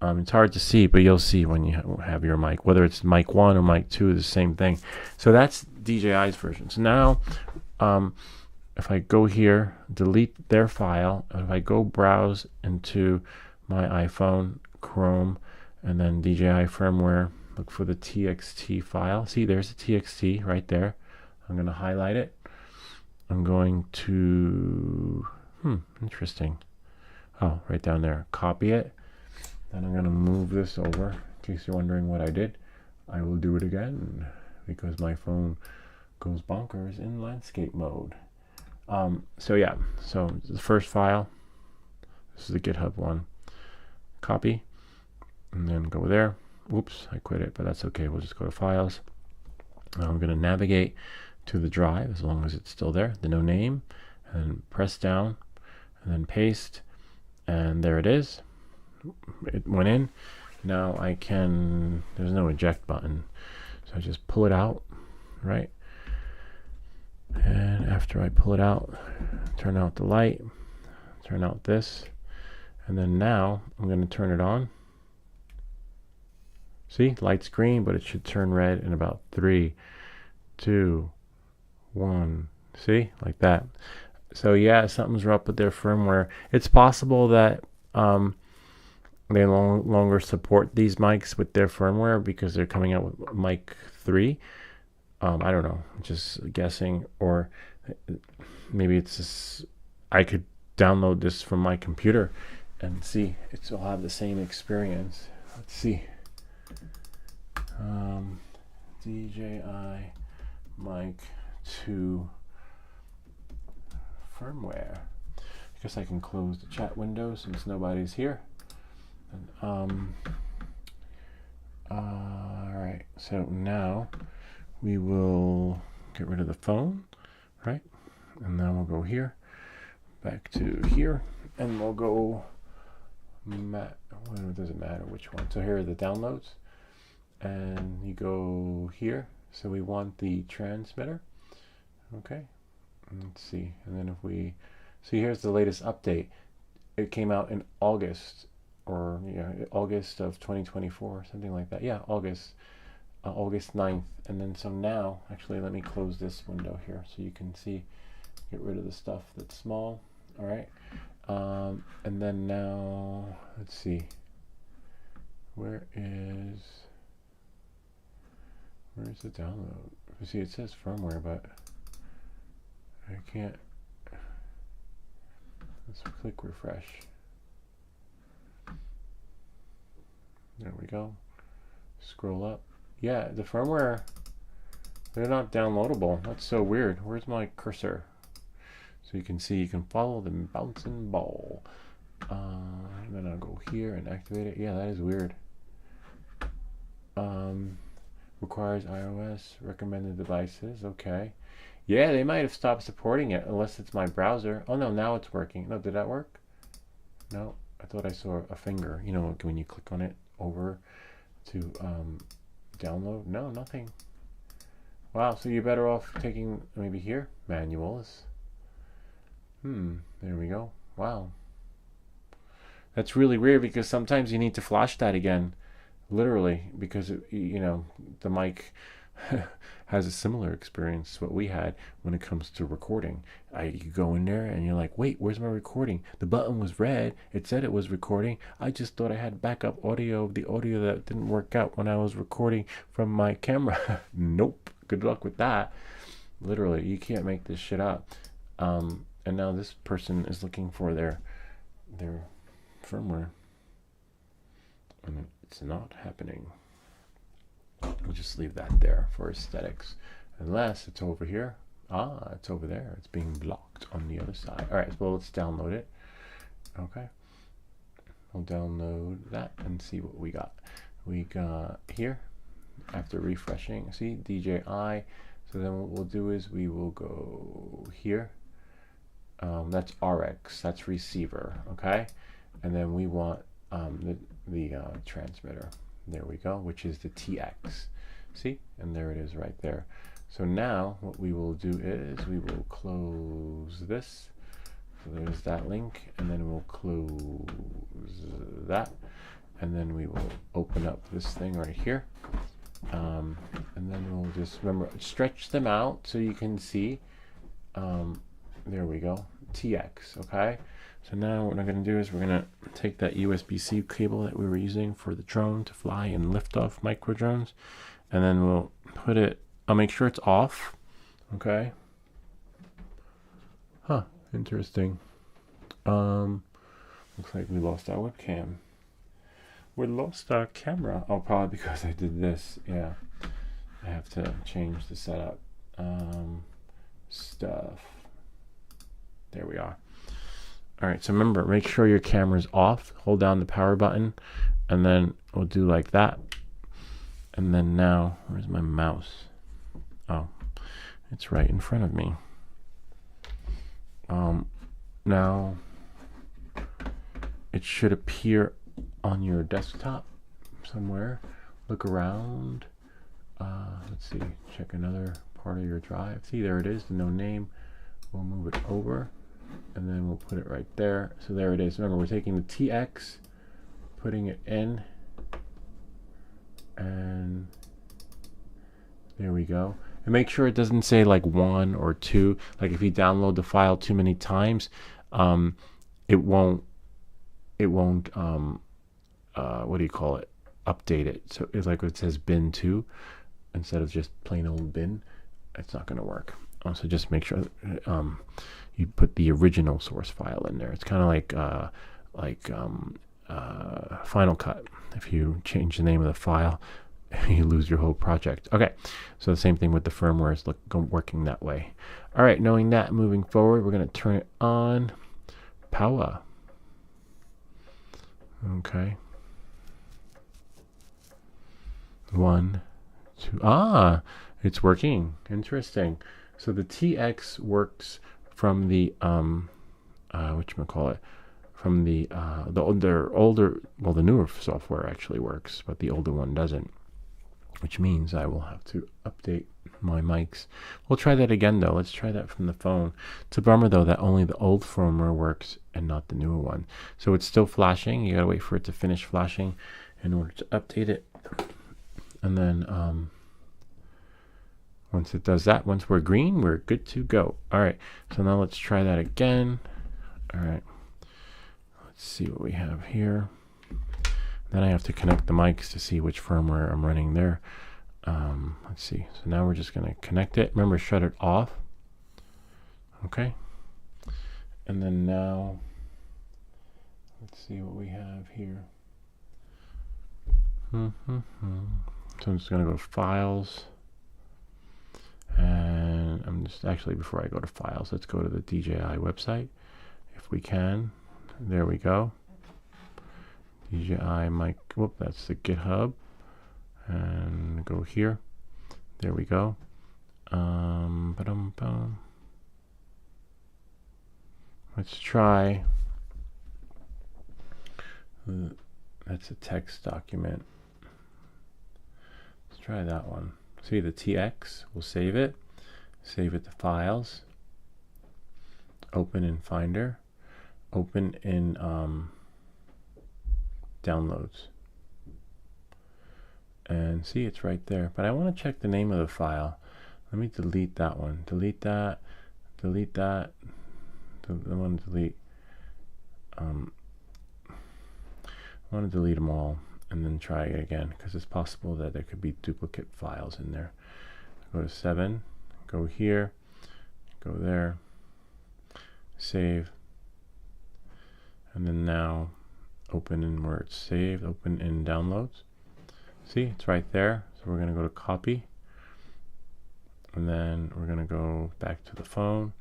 It's hard to see, but you'll see when you have your mic. Whether it's mic 1 or mic 2, the same thing. So that's DJI's version. So now, if I go here, delete their file, and if I go browse into my iPhone, Chrome, and then DJI firmware, look for the TXT file. See, there's the TXT right there. I'm going to highlight it. I'm going to, interesting. Oh, right down there. Copy it. Then I'm going to move this over. In case you're wondering what I did, I will do it again because my phone goes bonkers in landscape mode. So yeah, so the first file, this is the GitHub one. Copy, and then go there. Oops, I quit it, but that's okay. We'll just go to Files. Now I'm going to navigate to the drive as long as it's still there, the no name, and press down, and then paste, and there it is. It went in. Now I can, there's no eject button, so I just pull it out, right? And after I pull it out, turn out the light, turn out this, and then now I'm going to turn it on. See, light's green, but it should turn red in about 3, 2, 1. See, like that. So yeah, something's up with their firmware. It's possible that they no longer support these mics with their firmware because they're coming out with mic 3. I don't know, just guessing, or maybe it's just, I could download this from my computer and see, it'll have the same experience. Let's see. DJI mic 2 firmware. I guess I can close the chat window since nobody's here. And, all right, so now we will get rid of the phone, right? And then we'll go here, back to here, and we'll go, well, it doesn't matter which one. So here are the downloads, and you go here. So we want the transmitter, okay? Let's see, and then if we, see, here's the latest update. It came out in August, or yeah, August of 2024, something like that. Yeah, August 9th. And then so now, actually, let me close this window here so you can see, get rid of the stuff that's small. All right. And then now, let's see, where's the download? You see, it says firmware, but I can't. Let's click refresh. There we go. Scroll up. Yeah, the firmware, they're not downloadable. That's so weird. Where's my cursor? So you can see, you can follow the bouncing ball. And then I'll go here and activate it. Yeah, that is weird. Requires iOS, recommended devices. Okay. Yeah, they might have stopped supporting it unless it's my browser. Oh no, now it's working. No, did that work? No, I thought I saw a finger. You know, when you click on it over to download. No, nothing. Wow, so you're better off taking maybe here, manuals. There we go. Wow. That's really weird because sometimes you need to flash that again. literally, because you know, the mic has a similar experience to what we had when it comes to recording. You go in there and you're like, wait, where's my recording? The button was red, it said it was recording. I just thought I had backup audio of the audio that didn't work out when I was recording from my camera. Nope, good luck with that. Literally, you can't make this shit up. And now this person is looking for their firmware, and it's not happening. We'll just leave that there for aesthetics, unless it's over here. It's over there. It's being blocked on the other side. All right, well, let's download it. Okay, we'll download that and see what we got. We got here, after refreshing, see DJI. So then what we'll do is we will go here. That's RX, that's receiver, okay? And then we want the transmitter. There we go, which is the TX. See? And there it is right there. So now what we will do is we will close this. So there's that link, and then we'll close that. And then we will open up this thing right here. And then we'll just, remember, stretch them out so you can see. There we go, TX, okay? So now what I'm going to do is we're going to take that USB-C cable that we were using for the drone to fly and lift off micro drones, and then we'll put it, I'll make sure it's off, okay? Huh, interesting. Looks like we lost our webcam. We lost our camera. Oh, probably because I did this, yeah. I have to change the setup. Stuff. There we are. All right, so remember, make sure your camera's off. Hold down the power button, and then we'll do like that. And then now, where's my mouse? Oh, it's right in front of me. Now, it should appear on your desktop somewhere. Look around. Let's see, check another part of your drive. See, there it is, the no name. We'll move it over, and then we'll put it right there. So there it is. Remember, we're taking the TX, putting it in, and there we go. And make sure it doesn't say like 1 or 2. Like if you download the file too many times, it won't what do you call it, update it. So it's like it says bin 2 instead of just plain old bin. It's not going to work. So just make sure you put the original source file in there. It's kind of like Final Cut. If you change the name of the file, you lose your whole project. Okay, so the same thing with the firmware is working that way. All right, knowing that, moving forward, we're going to turn it on. Power. Okay. 1, 2. It's working. Interesting. So the TX works from the whatchamacallit, from the older, well, the newer software actually works, but the older one doesn't, which means I will have to update my mics. We'll try that again though. Let's try that from the phone. It's a bummer though that only the old firmware works and not the newer one. So it's still flashing. You gotta wait for it to finish flashing in order to update it. And then once it does that, once we're green, we're good to go. All right, so now let's try that again. All right, let's see what we have here. Then I have to connect the mics to see which firmware I'm running there. Let's see. So now we're just going to connect it. Remember, shut it off. Okay. And then now, let's see what we have here. So I'm just going to go to Files. And I'm just, actually, before I go to Files, let's go to the DJI website, if we can. There we go. DJI mic, whoop, that's the GitHub. And go here. There we go. Let's try. That's a text document. Let's try that one. See the TX, we'll save it to Files, open in Finder, open in Downloads. and see, it's right there. But I want to check the name of the file. Let me delete that one. Delete that. Delete that. I want to delete. I want to delete them all and then try it again, because it's possible that there could be duplicate files in there. Go to 7. Go here. Go there. Save. And then now open in where it's saved. Open in downloads. See, it's right there. So we're going to go to copy. And then we're going to go back to the phone,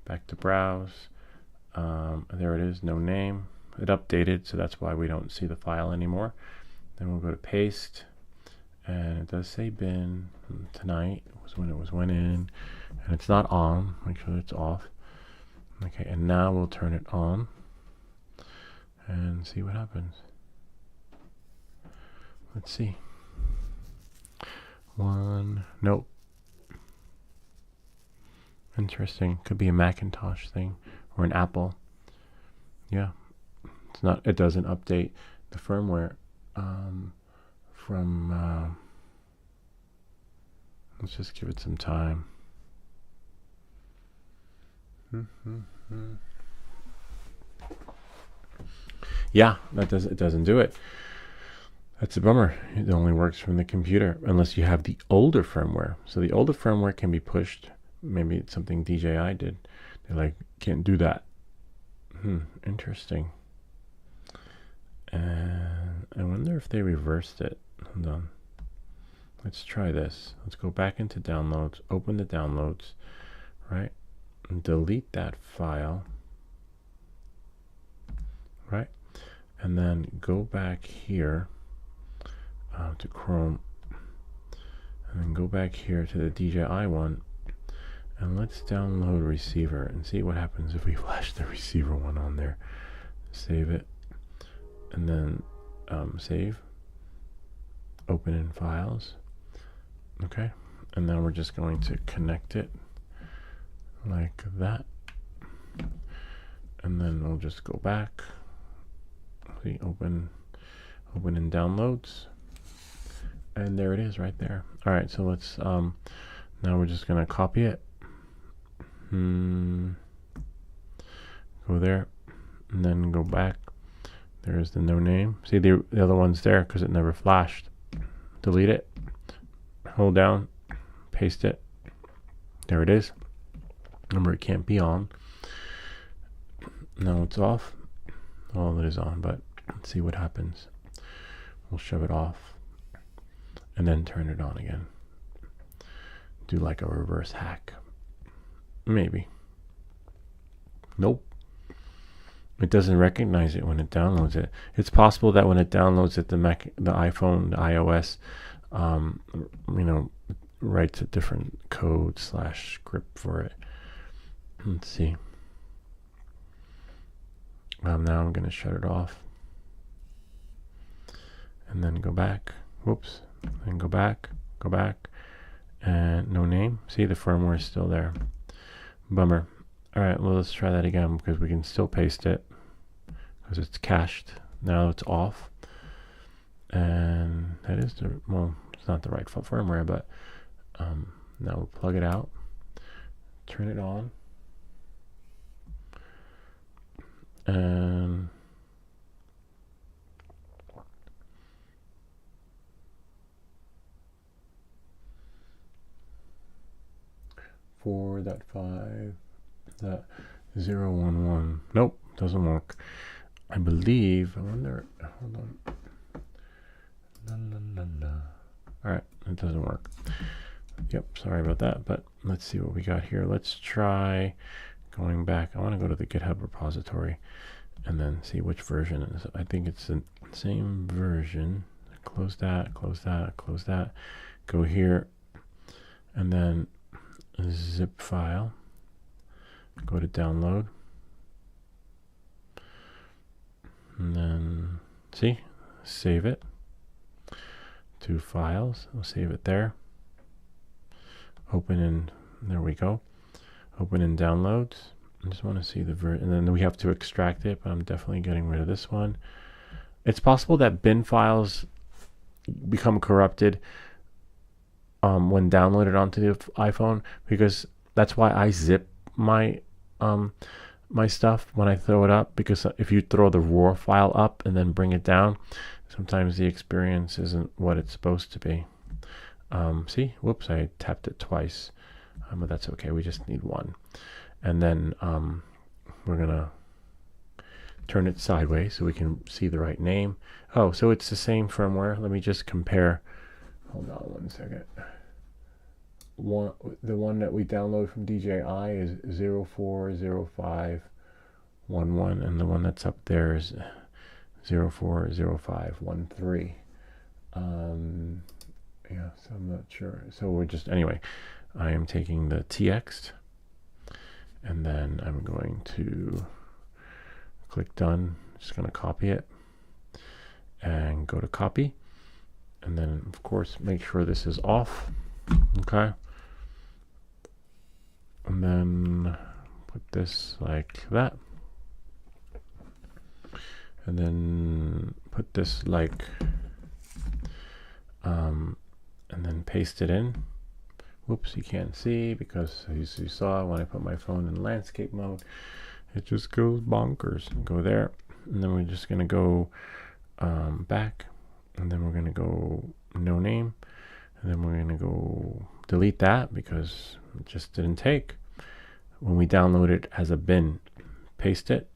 back to browse. There it is, no name. It updated, so that's why we don't see the file anymore. Then we'll go to paste. And it does say bin. Tonight was when it went in. And it's not on. Make sure it's off. Okay, and now we'll turn it on and see what happens. Let's see. Nope. Interesting. Could be a Macintosh thing or an Apple. Yeah, it's not. It doesn't update the firmware from. Let's just give it some time. Yeah, it doesn't do it. That's a bummer. It only works from the computer unless you have the older firmware. So the older firmware can be pushed. Maybe it's something DJI did. They like can't do that. Interesting. And I wonder if they reversed it. Hold on. Let's try this. Let's go back into downloads. Open the downloads, right? And delete that file, right? And then go back here to Chrome, and then go back here to the DJI one, and let's download receiver and see what happens if we flash the receiver one on there. Save it, and then save, open in files. Okay, and then we're just going to connect it like that, and then we'll just go back. See, open in downloads, and there it is right there. All right, so let's now we're just gonna copy it, go there, and then go back. There's the no name. See, the other one's there because it never flashed. Delete it, hold down, paste it. There it is. Remember, it can't be on. Now it's off. Well, it is on, but let's see what happens. We'll shove it off and then turn it on again. Do like a reverse hack. Maybe. Nope. It doesn't recognize it when it downloads it. It's possible that when it downloads it, the iPhone, the iOS, writes a different code / script for it. Let's see. Now I'm going to shut it off. And then go back. Whoops. Then go back. And no name. See, the firmware is still there. Bummer. Alright, well, let's try that again because we can still paste it because it's cached. Now it's off. And that is it's not the right firmware, but now we'll plug it out. Turn it on. And .5.011. Nope, doesn't work. I believe. I wonder. Hold on. All right, it doesn't work. Yep, sorry about that. But let's see what we got here. Let's try going back. I want to go to the GitHub repository and then see which version it is. I think it's the same version. Close that. Go here, and then zip file. Go to download, and then see, save it to files. We'll save it there. Open in, there we go. Open in downloads. I just want to see the version, and then we have to extract it, but I'm definitely getting rid of this one. It's possible that bin files become corrupted when downloaded onto the iPhone, because that's why I zip my my stuff when I throw it up, because if you throw the raw file up and then bring it down, sometimes the experience isn't what it's supposed to be. See, whoops, I tapped it twice, but that's okay. We just need one. And then we're gonna turn it sideways so we can see the right name. Oh, so it's the same firmware. Let me just compare. Hold on 1 second. The one that we download from DJI is 040511, and the one that's up there is 040513. Yeah, so I'm not sure. So we're just, anyway, I am taking the TX, and then I'm going to click done. Just going to copy it and go to copy, and then of course make sure this is off. Okay, and then put this like that, and then put this like and then paste it in. Whoops, you can't see, because as you saw when I put my phone in landscape mode, it just goes bonkers. Go there, and then we're just gonna go back, and then we're gonna go no name, and then we're gonna go delete that because it just didn't take. When we download it as a bin, paste it.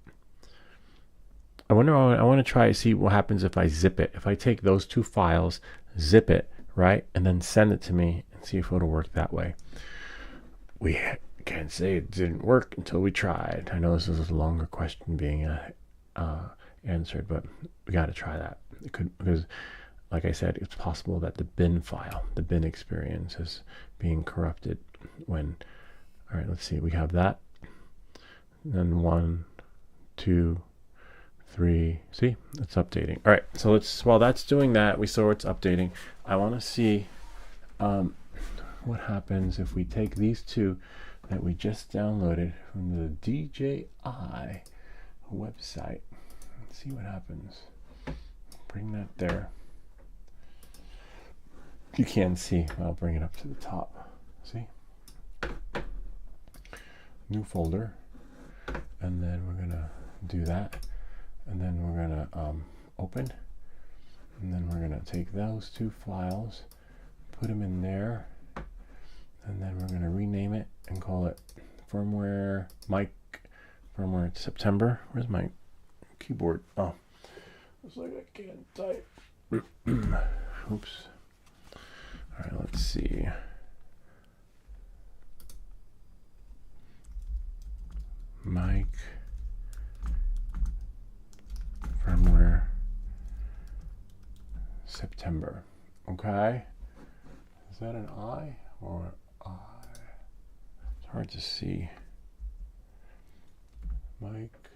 I want to try to see what happens if I zip it. If I take those two files, zip it, right, and then send it to me and see if it'll work that way. We can't say it didn't work until we tried. I know this is a longer question being answered, but we got to try that. It could, because like I said, it's possible that the bin file, the bin experience, is being corrupted when. All right, let's see. We have that. And then 1, 2, 3. See, it's updating. All right, so let's. While that's doing that, we saw it's updating. I want to see what happens if we take these two that we just downloaded from the DJI website. Let's see what happens. Bring that there. You can see. I'll bring it up to the top. See? New folder, and then we're gonna do that, and then we're gonna open, and then we're gonna take those two files, put them in there, and then we're gonna rename it and call it firmware firmware September. Where's my keyboard? Oh, looks like I can't type. Oops. All right, let's see. Mike firmware September. Okay, is that an I or an I? It's hard to see. Mike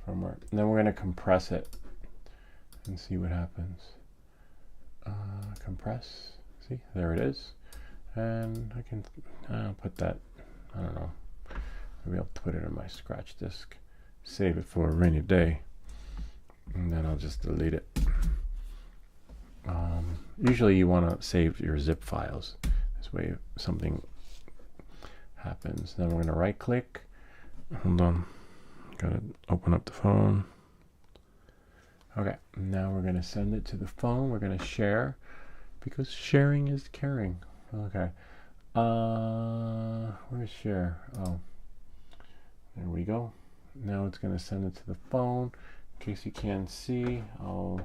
firmware. And then we're going to compress it and see what happens. Compress. See, there it is. And I can put that, I don't know. Maybe I'll put it on my scratch disk, save it for a rainy day, and then I'll just delete it. Usually you want to save your zip files. This way if something happens. Then we're going to right click. Hold on. Got to open up the phone. Okay, now we're going to send it to the phone. We're going to share, because sharing is caring. Okay. Where's share? Oh. There we go. Now it's going to send it to the phone. In case you can't see, I'll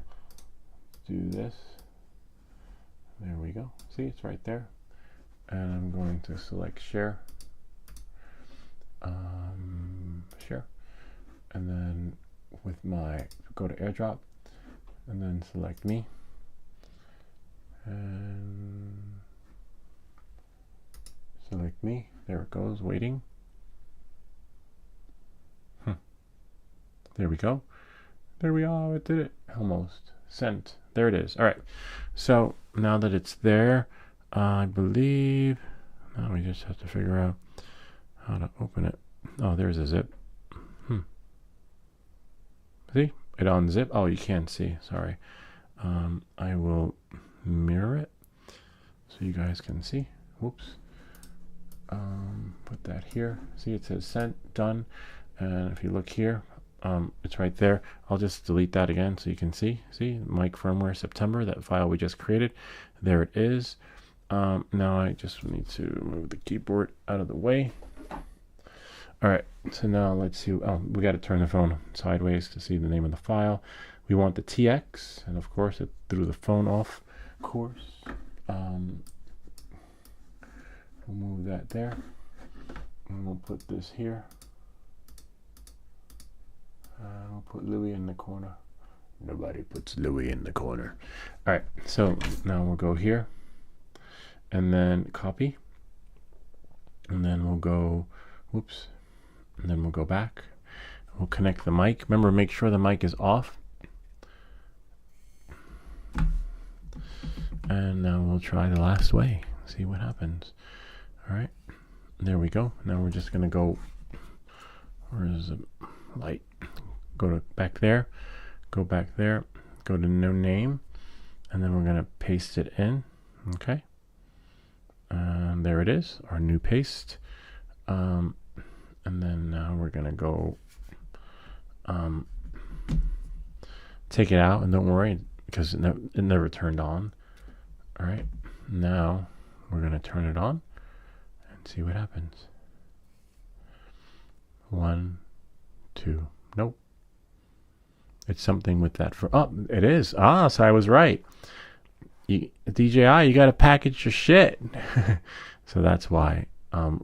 do this. There we go. See, it's right there. And I'm going to select share. Share. And then with my, go to AirDrop, and then select me. And select me. There it goes, waiting. There we go. There we are. It did it. Almost. Sent. There it is. All right. So now that it's there, I believe, now we just have to figure out how to open it. Oh, there's a zip. See? It unzip. Oh, you can't see. Sorry. I will mirror it so you guys can see. Whoops. Put that here. See, it says sent, done. And if you look here, it's right there. I'll just delete that again so you can see. See, Mic Firmware September, that file we just created. There it is. Now I just need to move the keyboard out of the way. All right, so now let's see. Oh, we got to turn the phone sideways to see the name of the file. We want the TX, and of course it threw the phone off course. We'll move that there, and we'll put this here. We'll put Louis in the corner. Nobody puts Louis in the corner. All right, so now we'll go here, and then copy, and then we'll go, whoops, and then we'll go back. We'll connect the mic. Remember, make sure the mic is off. And now we'll try the last way, see what happens. All right, there we go. Now we're just gonna go, where is the light? Go to back there, go back there, go to no name, and then we're gonna paste it in, okay? And there it is, our new paste. And then now we're gonna go take it out, and don't worry, because it never turned on. All right, now we're gonna turn it on and see what happens. 1, 2, nope. It's something with that. Oh, it is. Ah, so I was right. DJI, you got to package your shit. So that's why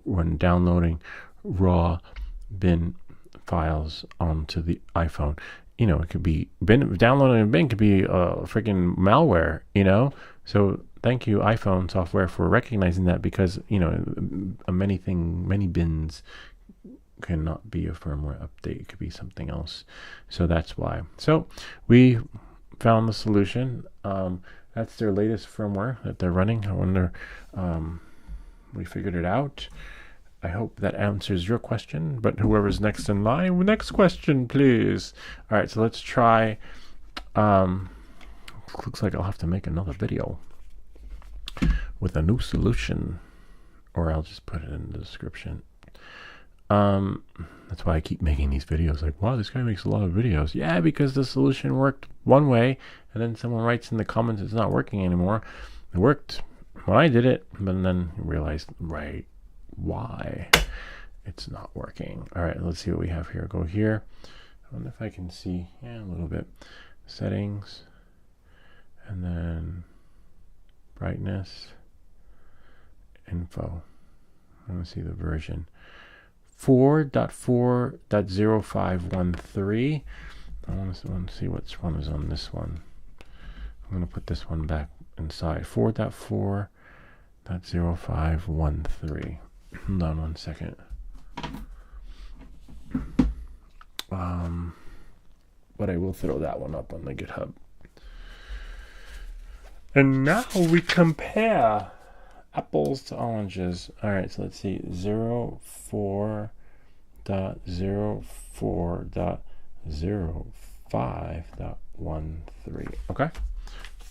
when downloading raw bin files onto the iPhone, you know, it could be downloading a bin could be freaking malware, you know. So thank you, iPhone software, for recognizing that, because, you know, many bins cannot be a firmware update. It could be something else. So that's why. So we found the solution. That's their latest firmware that they're running. I wonder, we figured it out. I hope that answers your question, but whoever's next in line, next question, please. All right, so let's try. Looks like I'll have to make another video with a new solution, or I'll just put it in the description. That's why I keep making these videos. Like, wow, this guy makes a lot of videos. Yeah, because the solution worked one way, and then someone writes in the comments it's not working anymore. It worked when I did it, but then realized, right, why it's not working. All right, let's see what we have here. Go here. I wonder if I can see, yeah, a little bit. Settings, and then brightness, info. I want to see the version. 4.4.0513. I want to see which one is on this one. I'm going to put this one back inside. 4.4.0513. Hold on one second. But I will throw that one up on the GitHub. And now we compare apples to oranges. All right, so let's see. 04.04.05.13. Okay,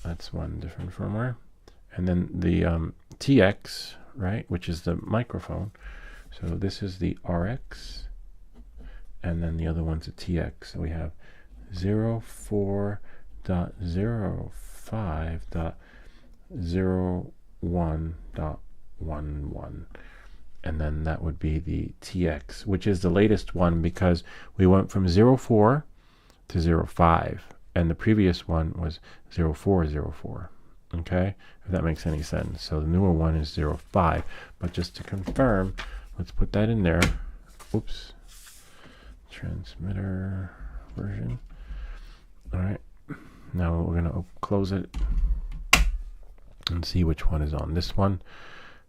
that's one different firmware. And then the TX, right, which is the microphone. So this is the RX, and then the other one's a TX. So we have 04.05.01.11, and then that would be the TX, which is the latest one, because we went from 04 to 05, and the previous one was 0404. Okay, if that makes any sense. So the newer one is 05, but just to confirm, let's put that in there. Oops, transmitter version. All right, now we're gonna close it and see which one is on this one.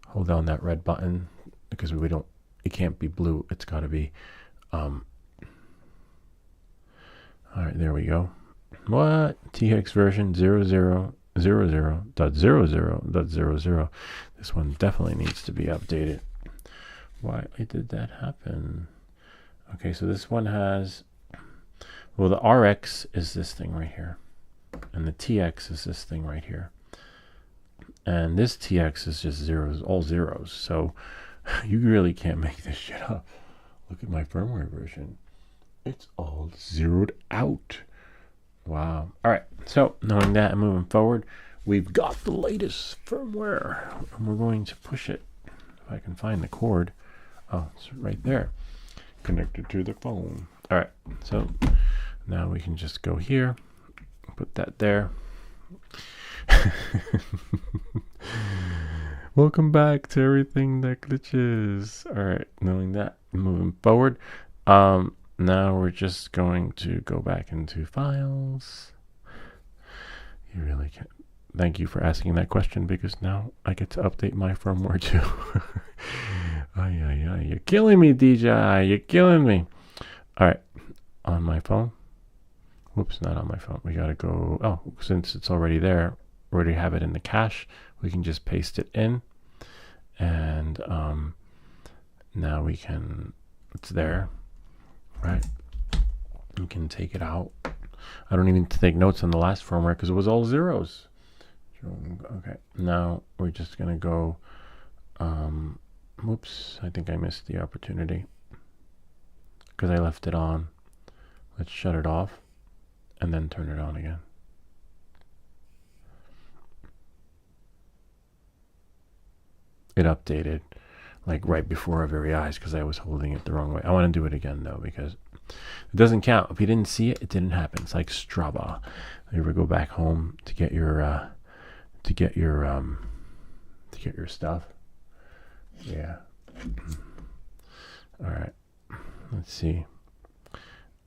Hold down that red button, because it can't be blue, it's got to be all right, there we go. What? TX version 00.00.00.00. This one definitely needs to be updated. Why did that happen? Okay, so this one has, well, the RX is this thing right here. and the TX is this thing right here. And this TX is just zeros, all zeros. So you really can't make this shit up. Look at my firmware version. It's all zeroed out. Wow. All right. So knowing that and moving forward, we've got the latest firmware. And we're going to push it. If I can find the cord. Oh, it's right there. Connected to the phone. All right. So now we can just go here. Put that there. Welcome back to everything that glitches. All right, knowing that, moving forward, now we're just going to go back into files. You really can't. Thank you for asking that question, because now I get to update my firmware too. You're killing me, DJI. You're killing me. All right, on my phone. Whoops, not on my phone. We gotta go. Oh, since it's already there, we already have it in the cache. We can just paste it in, and now we can. It's there, right? We can take it out. I don't even take notes on the last firmware because it was all zeros. Okay, now we're just gonna go. Whoops, I think I missed the opportunity because I left it on. Let's shut it off and then turn it on again. It updated like right before our very eyes because I was holding it the wrong way. I want to do it again though, because it doesn't count. If you didn't see it, it didn't happen. It's like Strava. You ever go back home to get your stuff? Yeah. All right. Let's see.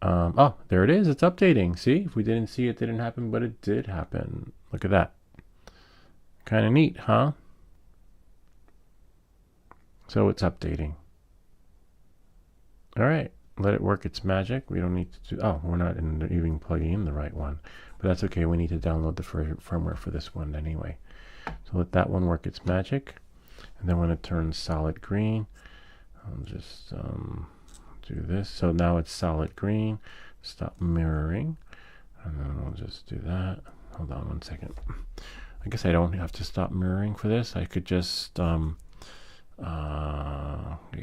Oh, there it is. It's updating. See, if we didn't see it, didn't happen, but it did happen. Look at that. Kind of neat, huh? So it's updating. All right. Let it work its magic. We don't need to do. Oh, we're not even plugging in the right one, but that's okay. We need to download the firmware for this one anyway. So let that one work its magic, and then when it turns solid green, I'll just do this. So now it's solid green. Stop mirroring, and then I'll just do that. Hold on 1 second. I guess I don't have to stop mirroring for this. I could just you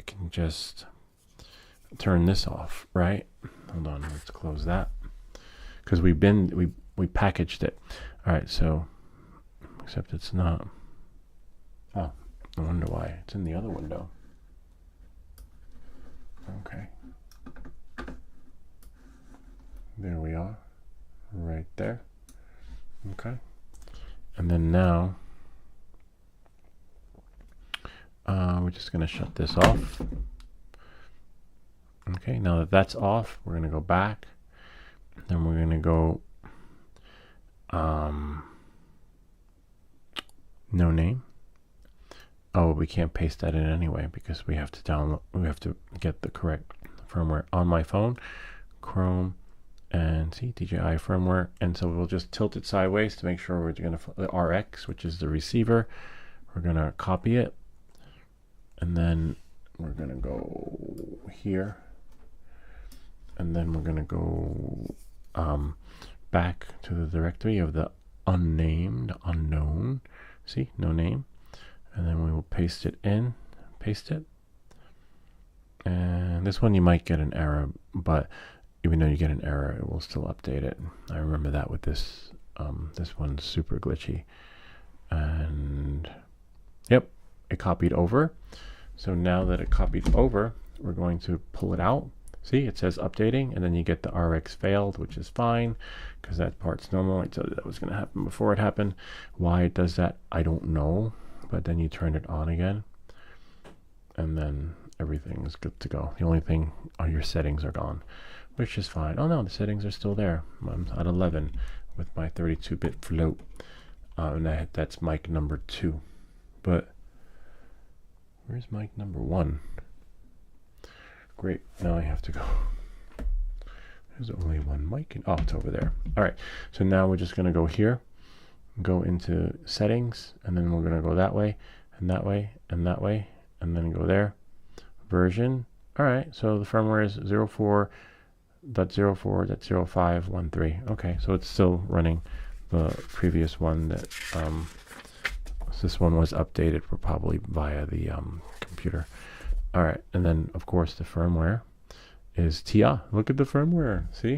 can just turn this off, right? Hold on, let's close that because we packaged it. All right, so except it's not. Oh, I wonder why it's in the other window. Okay, there we are, right there. Okay, and then now we're just going to shut this off. Okay, now that that's off, we're going to go back. Then we're going to go no name. Oh, we can't paste that in anyway because we have to download. We have to get the correct firmware on my phone. Chrome and see DJI firmware, and so we'll just tilt it sideways to make sure we're going to the RX, which is the receiver. We're going to copy it, and then we're going to go here, and then we're going to go back to the directory of the unknown. See, no name. And then we will paste it in, paste it. And this one you might get an error, but even though you get an error, it will still update it. I remember that with this. This one's super glitchy. And yep, it copied over. So now that it copied over, we're going to pull it out. See, it says updating, and then you get the RX failed, which is fine because that part's normal. I told you that was going to happen before it happened. Why it does that, I don't know. But then you turn it on again, and then everything is good to go. The only thing are your settings are gone, which is fine. Oh no, the settings are still there. I'm at 11 with my 32-bit float, and that's mic number 2. But where's mic number 1? Great, now I have to go. There's only one mic. Oh, it's over there. All right, so now we're just gonna go here. Go into settings, and then we're going to go that way and that way and that way, and then go there. Version. All right, so the firmware is 04.04.0513. Okay, so it's still running the previous one that this one was updated for probably via the computer. All right, and then of course the firmware is TIA. Look at the firmware. See,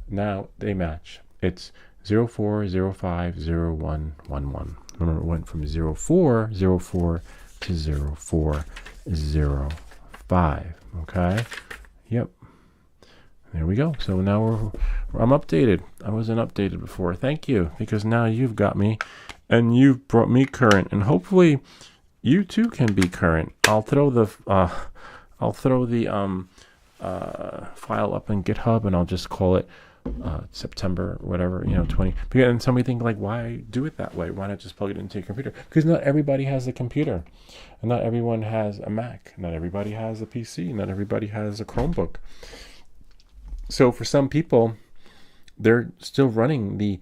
now they match. It's 04050111. Remember, it went from 0404 to 0405. Okay. Yep. There we go. So now I'm updated. I wasn't updated before. Thank you, because now you've got me, and you've brought me current, and hopefully you too can be current. I'll throw the file up in GitHub, and I'll just call it September, whatever, 20. And somebody think like, why do it that way? Why not just plug it into your computer? Because not everybody has a computer, and not everyone has a Mac. Not everybody has a PC. Not everybody has a Chromebook. So for some people, they're still running the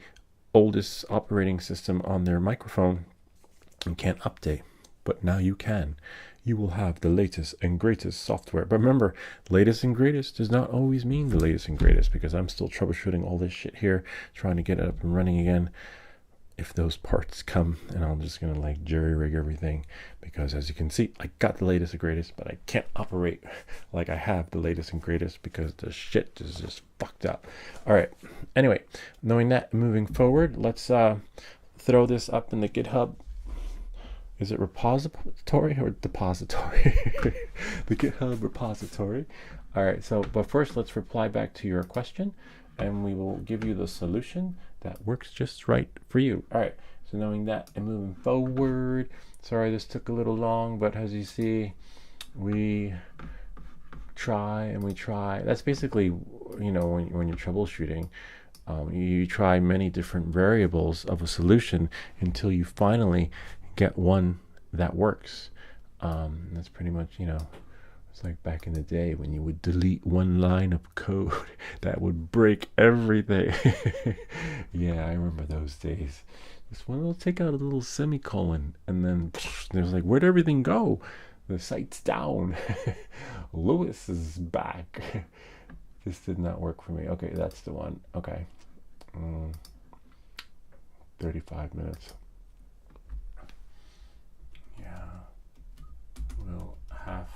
oldest operating system on their microphone and can't update. But now you can. You will have the latest and greatest software. But remember, latest and greatest does not always mean the latest and greatest, because I'm still troubleshooting all this shit here, trying to get it up and running again. If those parts come, and I'm just going to like jury rig everything, because as you can see, I got the latest and greatest, but I can't operate like I have the latest and greatest because the shit is just fucked up. All right. Anyway, knowing that, moving forward, let's throw this up in the GitHub. Is it repository or depository? The GitHub repository. All right. So, but first, let's reply back to your question, and we will give you the solution that works just right for you. All right. So knowing that and moving forward, sorry this took a little long, but as you see, we try and we try. That's basically, when you're troubleshooting, you try many different variables of a solution until you finally get one that works. That's pretty much, it's like back in the day when you would delete one line of code that would break everything. Yeah, I remember those days. This one will take out a little semicolon, and then there's like, where'd everything go? The site's down. Lewis is back. This did not work for me. Okay, that's the one. Okay. 35 minutes. Yeah. We'll have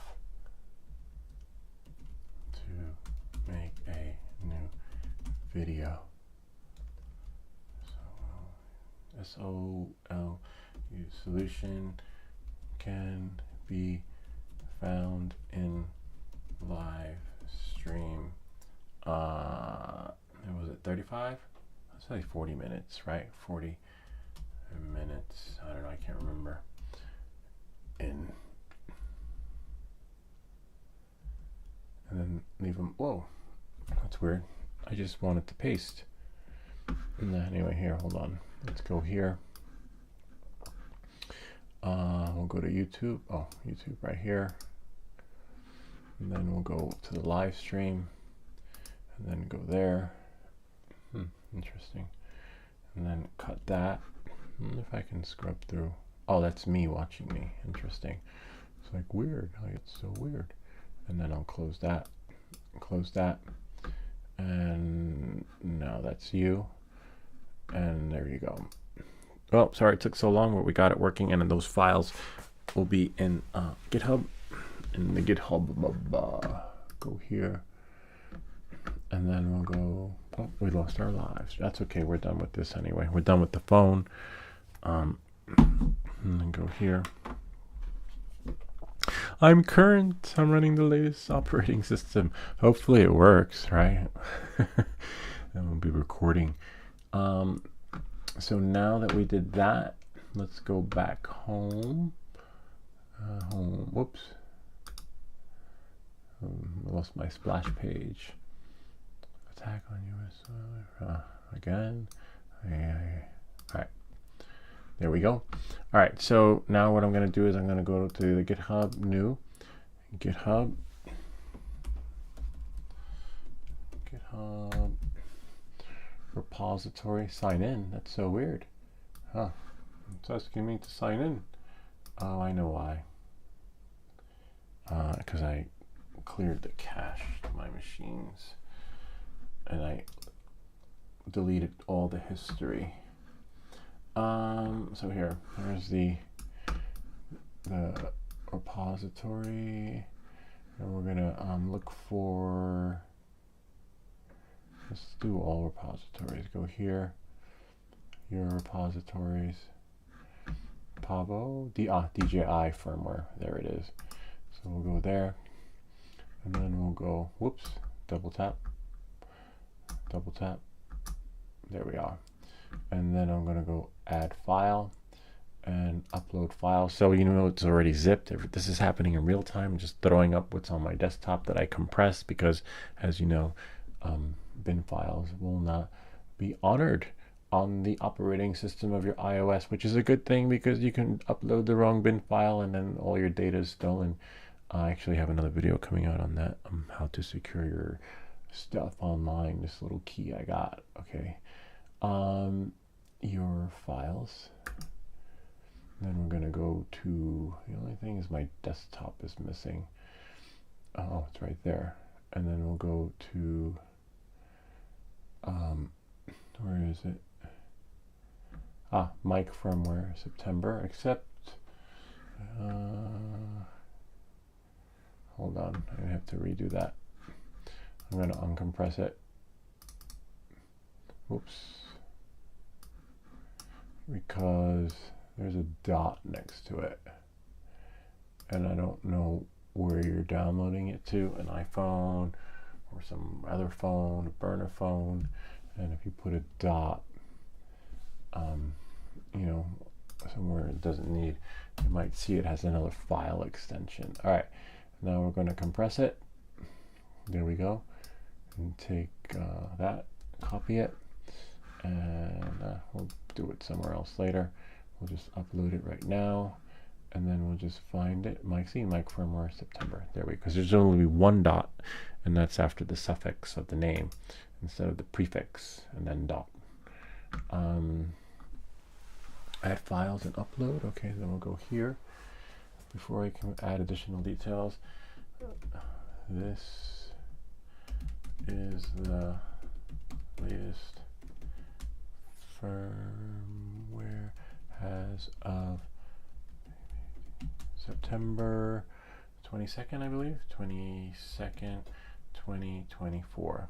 to make a new video. So SOLU solution can be found in live stream. Was it 35? Let's say 40 minutes, right? 40 minutes. I don't know. I can't remember. And then leave them. Whoa, that's weird. I just wanted to paste. And then anyway, here, hold on. Let's go here. We'll go to YouTube. Oh, YouTube right here. And then we'll go to the live stream. And then go there. Interesting. And then cut that. I wonder if I can scrub through. Oh, that's me watching me. Interesting. It's like weird. Like, it's so weird. And then I'll close that. Close that. And now that's you. And there you go. Well, sorry it took so long, but we got it working, and then those files will be in GitHub. In the GitHub, go here, and then we'll go. Oh, we lost our lives. That's okay. We're done with this anyway. We're done with the phone. And then go here. I'm current. I'm running the latest operating system. Hopefully it works, right? And we'll be recording. So now that we did that, let's go back home. Home. Whoops. I lost my splash page. Attack on US. Again. Yeah. All right. There we go. All right. So now what I'm going to do is I'm going to go to the GitHub new. GitHub. Repository, sign in. That's so weird. Huh. It's asking me to sign in. Oh, I know why. Because I cleared the cache to my machines. And I deleted all the history. So here's the repository, and we're gonna look for, let's do all repositories. Go here, your repositories, Pavo, DJI firmware, there it is. So we'll go there, and then we'll go, whoops, double tap, there we are. And then I'm gonna go add file and upload file. So you know it's already zipped. This is happening in real time, just throwing up what's on my desktop that I compressed, because as you know, bin files will not be honored on the operating system of your iOS, which is a good thing because you can upload the wrong bin file and then all your data is stolen. I actually have another video coming out on that, how to secure your stuff online, this little key I got. Okay, your files, then we're going to go to, the only thing is my desktop is missing. Oh, it's right there. And then we'll go to where is it? Mic firmware September, except hold on, I have to redo that. I'm going to uncompress it. Whoops. Because there's a dot next to it. And I don't know where you're downloading it to, an iPhone or some other phone, a burner phone. And if you put a dot, you know, somewhere it doesn't need, you might see it has another file extension. All right, now we're going to compress it. There we go. And take that, copy it, and we'll do it somewhere else later. We'll just upload it right now, and then we'll just find it. Mic firmware September. There we go. Because there's only one dot, and that's after the suffix of the name instead of the prefix and then dot. Add files and upload. Okay, then we'll go here. Before I can add additional details, this is the latest firmware as of September 22nd, I believe, 22nd, 2024.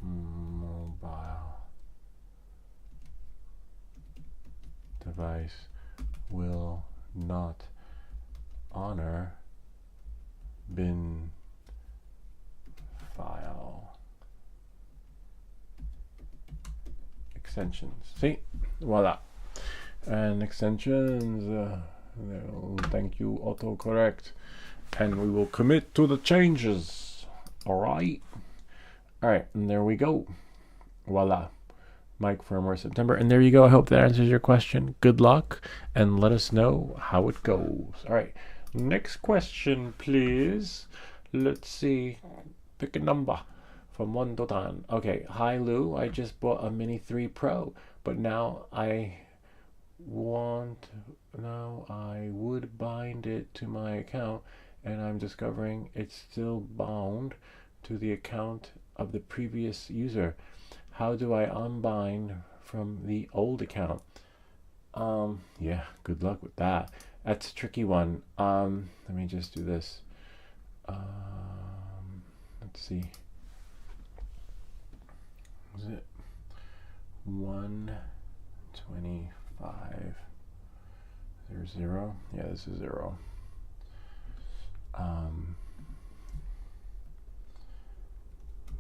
Mobile device will not honor bin file extensions. See, voila. And extensions, thank you, autocorrect, and we will commit to the changes. All right, and there we go. Voila, mic firmware September, and there you go. I hope that answers your question. Good luck, and let us know how it goes. All right, next question, please. Let's see, pick a number from 1 to 10. Okay, hi Lou, I just bought a Mini 3 Pro, but now I would bind it to my account, and I'm discovering it's still bound to the account of the previous user. How do I unbind from the old account? Yeah, good luck with that. That's a tricky one. Let me just do this. Let's see. Is it 125? Is there 0? Yeah, this is 0.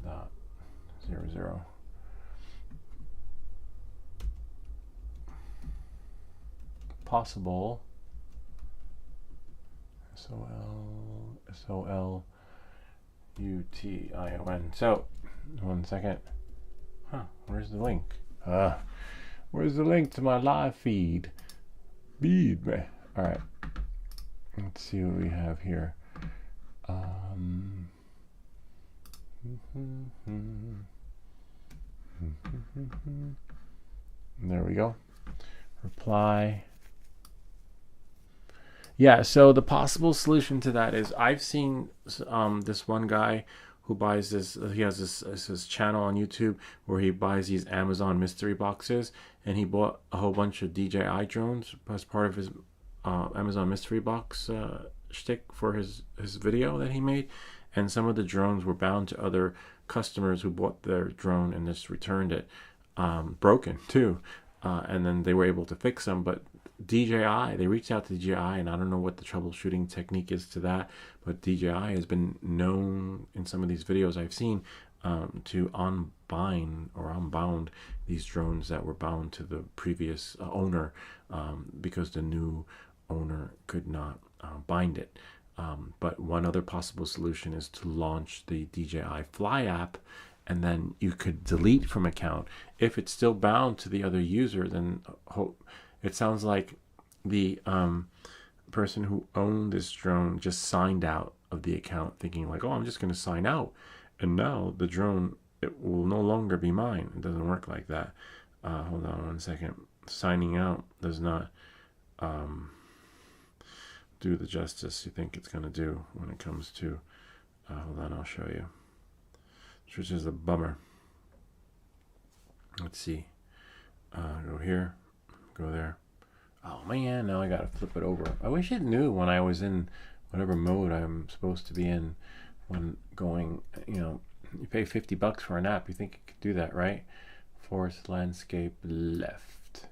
Dot 0 0. Possible SOLUTION. So 1 second. Where's the link? Where's the link to my live feed? Feed me. All right. Let's see what we have here. There we go. Reply. Yeah, so the possible solution to that is I've seen this one guy who buys this. He has this channel on YouTube where he buys these Amazon mystery boxes, and he bought a whole bunch of DJI drones as part of his Amazon mystery box shtick for his video that he made. And some of the drones were bound to other customers who bought their drone and just returned it broken too, and then they were able to fix them. But DJI, they reached out to DJI, and I don't know what the troubleshooting technique is to that, but DJI has been known in some of these videos I've seen to unbound these drones that were bound to the previous owner because the new owner could not bind it. But one other possible solution is to launch the DJI Fly app, and then you could delete from account. If it's still bound to the other user, then it sounds like the person who owned this drone just signed out of the account, thinking like, oh, I'm just going to sign out, and now the drone, it will no longer be mine. It doesn't work like that. Hold on one second. Signing out does not do the justice you think it's going to do when it comes to hold on, I'll show you, which is a bummer. Let's see, go here, go there. Oh man, now I gotta flip it over. I wish it knew when I was in whatever mode I'm supposed to be in when going, you pay $50 for an app, you think it could do that, right? Forest landscape left.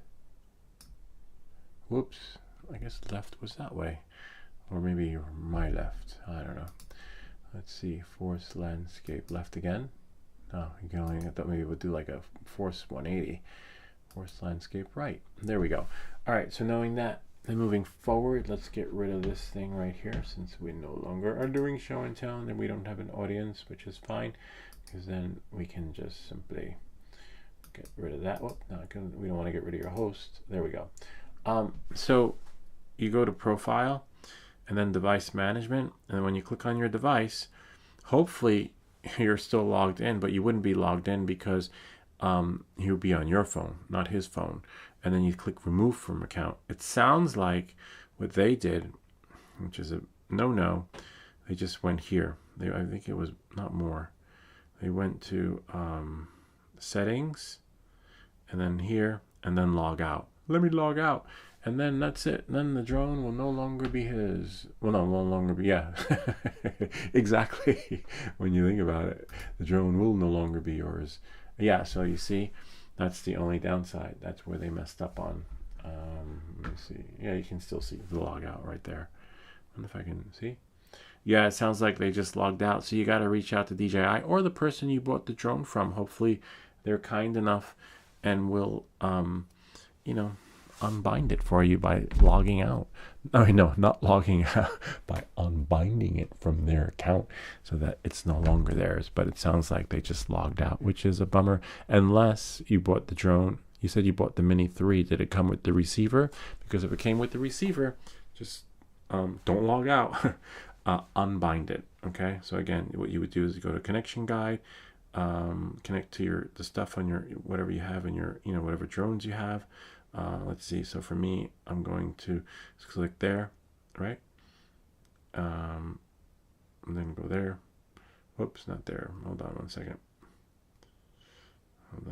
Whoops, I guess left was that way. Or maybe my left. I don't know. Let's see. Force landscape left again. No, you can only, I thought maybe it would do like a force 180. Force landscape right. There we go. All right. So knowing that, then moving forward, let's get rid of this thing right here since we no longer are doing show and tell, and then we don't have an audience, which is fine because then we can just simply get rid of that. Well, no, we don't want to get rid of your host. There we go. So you go to profile and then device management, and when you click on your device, hopefully you're still logged in, but you wouldn't be logged in because he would be on your phone, not his phone. And then you click remove from account. It sounds like what they did, which is a no, they just went here. I think it was not more. They went to settings, and then here, and then log out. Let me log out. And then that's it. Then the drone will no longer be his. Well, no longer be, yeah. Exactly. When you think about it, the drone will no longer be yours. Yeah, so you see, that's the only downside. That's where they messed up on. Let me see. Yeah, you can still see the log out right there. I wonder if I can see. Yeah, it sounds like they just logged out. So you got to reach out to DJI or the person you bought the drone from. Hopefully they're kind enough and will, unbind it for you by logging out. No, not logging out, by unbinding it from their account so that it's no longer theirs. But it sounds like they just logged out, which is a bummer. Unless you bought the drone, you said you bought the Mini 3. Did it come with the receiver? Because if it came with the receiver, just don't log out. Unbind it. Okay. So again, what you would do is you go to connection guide, connect to the stuff on your whatever you have in your whatever drones you have. Let's see. So for me, I'm going to just click there, right? And then go there. Whoops, not there. Hold on one second. Hold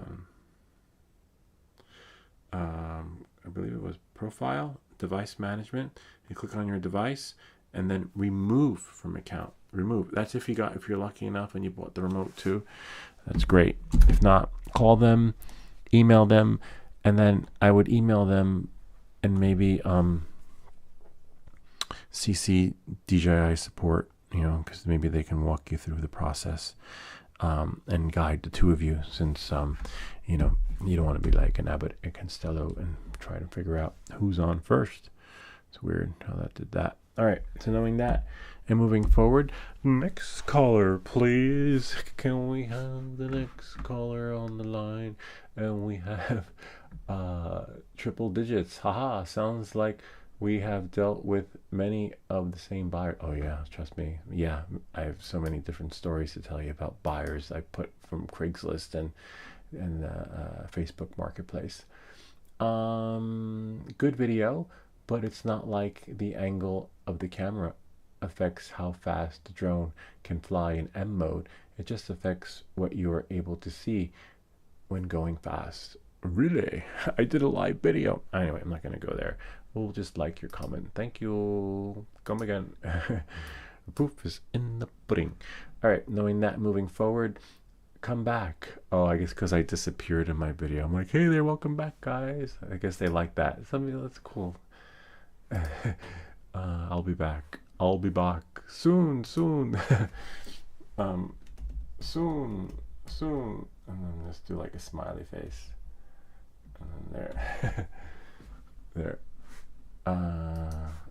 on. I believe it was profile, device management. You click on your device and then remove from account. Remove. That's if you're lucky enough and you bought the remote too. That's great. If not, call them, email them. And then I would email them and maybe CC DJI support, because maybe they can walk you through the process and guide the two of you, since you don't want to be like an Abbott and Costello and try to figure out who's on first. It's weird how that did that. All right, so knowing that and moving forward, next caller, please. Can we have the next caller on the line? And we have triple digits. Haha, sounds like we have dealt with many of the same buyers. Oh yeah, trust me. Yeah, I have so many different stories to tell you about buyers I put from Craigslist and Facebook Marketplace. Good video, but it's not like the angle of the camera affects how fast the drone can fly in M mode. It just affects what you are able to see when going fast. Really? I did a live video. Anyway, I'm not going to go there. We'll just like your comment. Thank you. Come again. The proof is in the pudding. All right, knowing that, moving forward, come back. Oh, I guess because I disappeared in my video. I'm like, hey there, welcome back, guys. I guess they like that. Something that's cool. I'll be back. I'll be back soon. Soon. And then just do like a smiley face. And then there. There.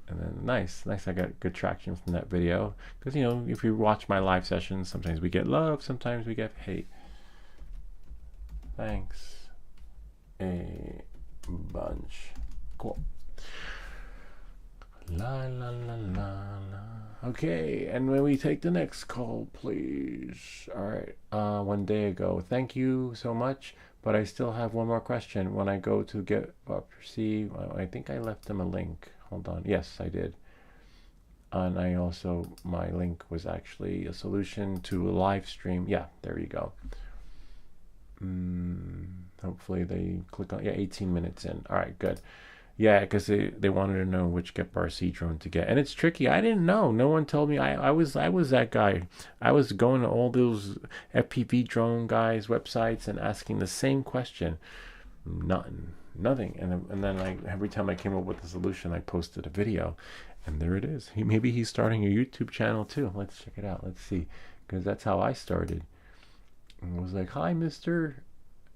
And then nice. I got good traction from that video. Because, you know, if you watch my live sessions, sometimes we get love, sometimes we get hate. Thanks a bunch. Cool. La la la la la. Okay, and when we take the next call, please. All right. 1 day ago. Thank you so much. But I still have one more question. When I go to get up, see, I think I left them a link. Hold on. Yes, I did. And I also, my link was actually a solution to a live stream. Yeah, there you go. Hopefully they click on, yeah, 18 minutes in. All right, good. Yeah, because they wanted to know which GetBarC drone to get, and it's tricky. I didn't know. No one told me. I was that guy. I was going to all those FPV drone guys' websites and asking the same question. Nothing. And then like every time I came up with a solution, I posted a video, and there it is. Maybe he's starting a YouTube channel too. Let's check it out. Let's see, because that's how I started. And I was like, "Hi, Mister,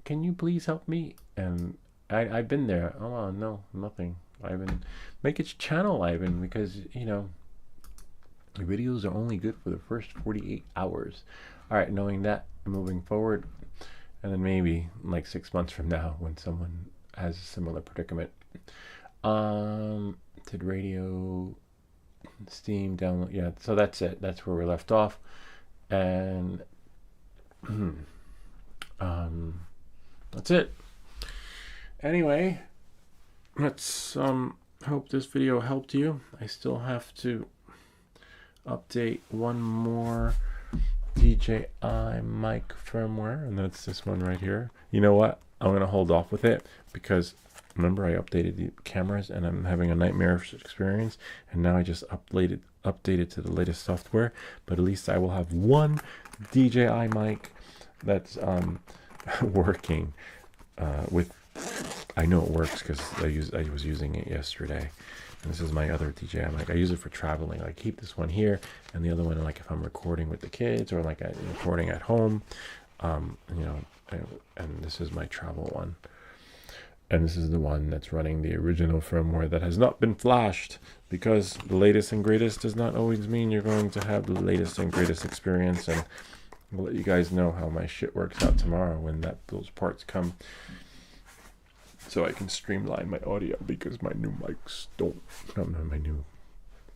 can you please help me?" And I've been there. Oh no, nothing. Ivan, make its channel, Ivan, because you know the videos are only good for the first 48 hours. All right, knowing that, moving forward, and then maybe like 6 months from now, when someone has a similar predicament, did radio, Steam download? Yeah, so that's it. That's where we left off, and that's it. Anyway, let's hope this video helped you. I still have to update one more DJI mic firmware, and that's this one right here. You know what? I'm going to hold off with it because remember I updated the cameras and I'm having a nightmarish experience, and now I just updated to the latest software, but at least I will have one DJI mic that's working with. I know it works because I was using it yesterday, and this is my other DJI mic. I use it for traveling. I keep this one here, and the other one like if I'm recording with the kids or like I'm recording at home, you know. And this is my travel one, and this is the one that's running the original firmware that has not been flashed, because the latest and greatest does not always mean you're going to have the latest and greatest experience. And I'll let you guys know how my shit works out tomorrow when those parts come, so I can streamline my audio, because my new mics don't have my new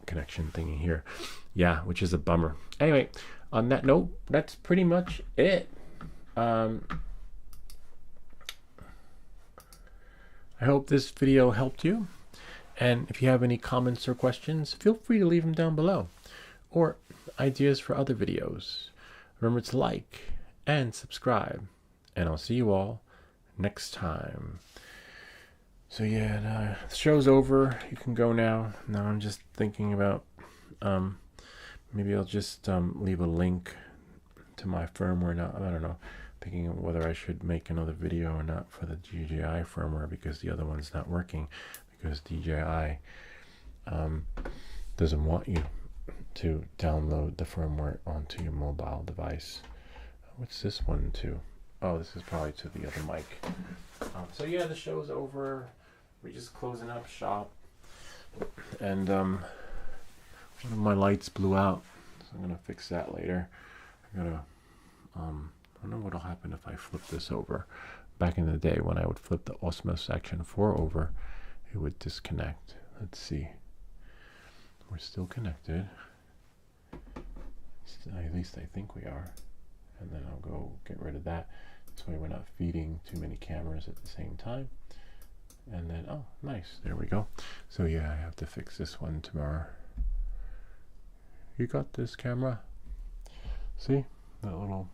connection thingy here. Yeah, which is a bummer. Anyway, on that note, that's pretty much it. I hope this video helped you, and if you have any comments or questions, feel free to leave them down below, or ideas for other videos. Remember to like and subscribe, and I'll see you all next time. So yeah, the show's over. You can go now. Now I'm just thinking about maybe I'll just leave a link to my firmware now. I don't know, thinking of whether I should make another video or not for the DJI firmware, because the other one's not working, because DJI doesn't want you to download the firmware onto your mobile device. What's this one to? Oh, this is probably to the other mic. So yeah, the show's over. We're just closing up shop, and one of my lights blew out, so I'm gonna fix that later. I gotta I don't know what'll happen if I flip this over. Back in the day when I would flip the Osmo Action 4 over, it would disconnect. Let's see. We're still connected. At least I think we are. And then I'll go get rid of that. This way we're not feeding too many cameras at the same time. And then, oh, nice. There we go. So yeah, I have to fix this one tomorrow. You got this camera? See? that little,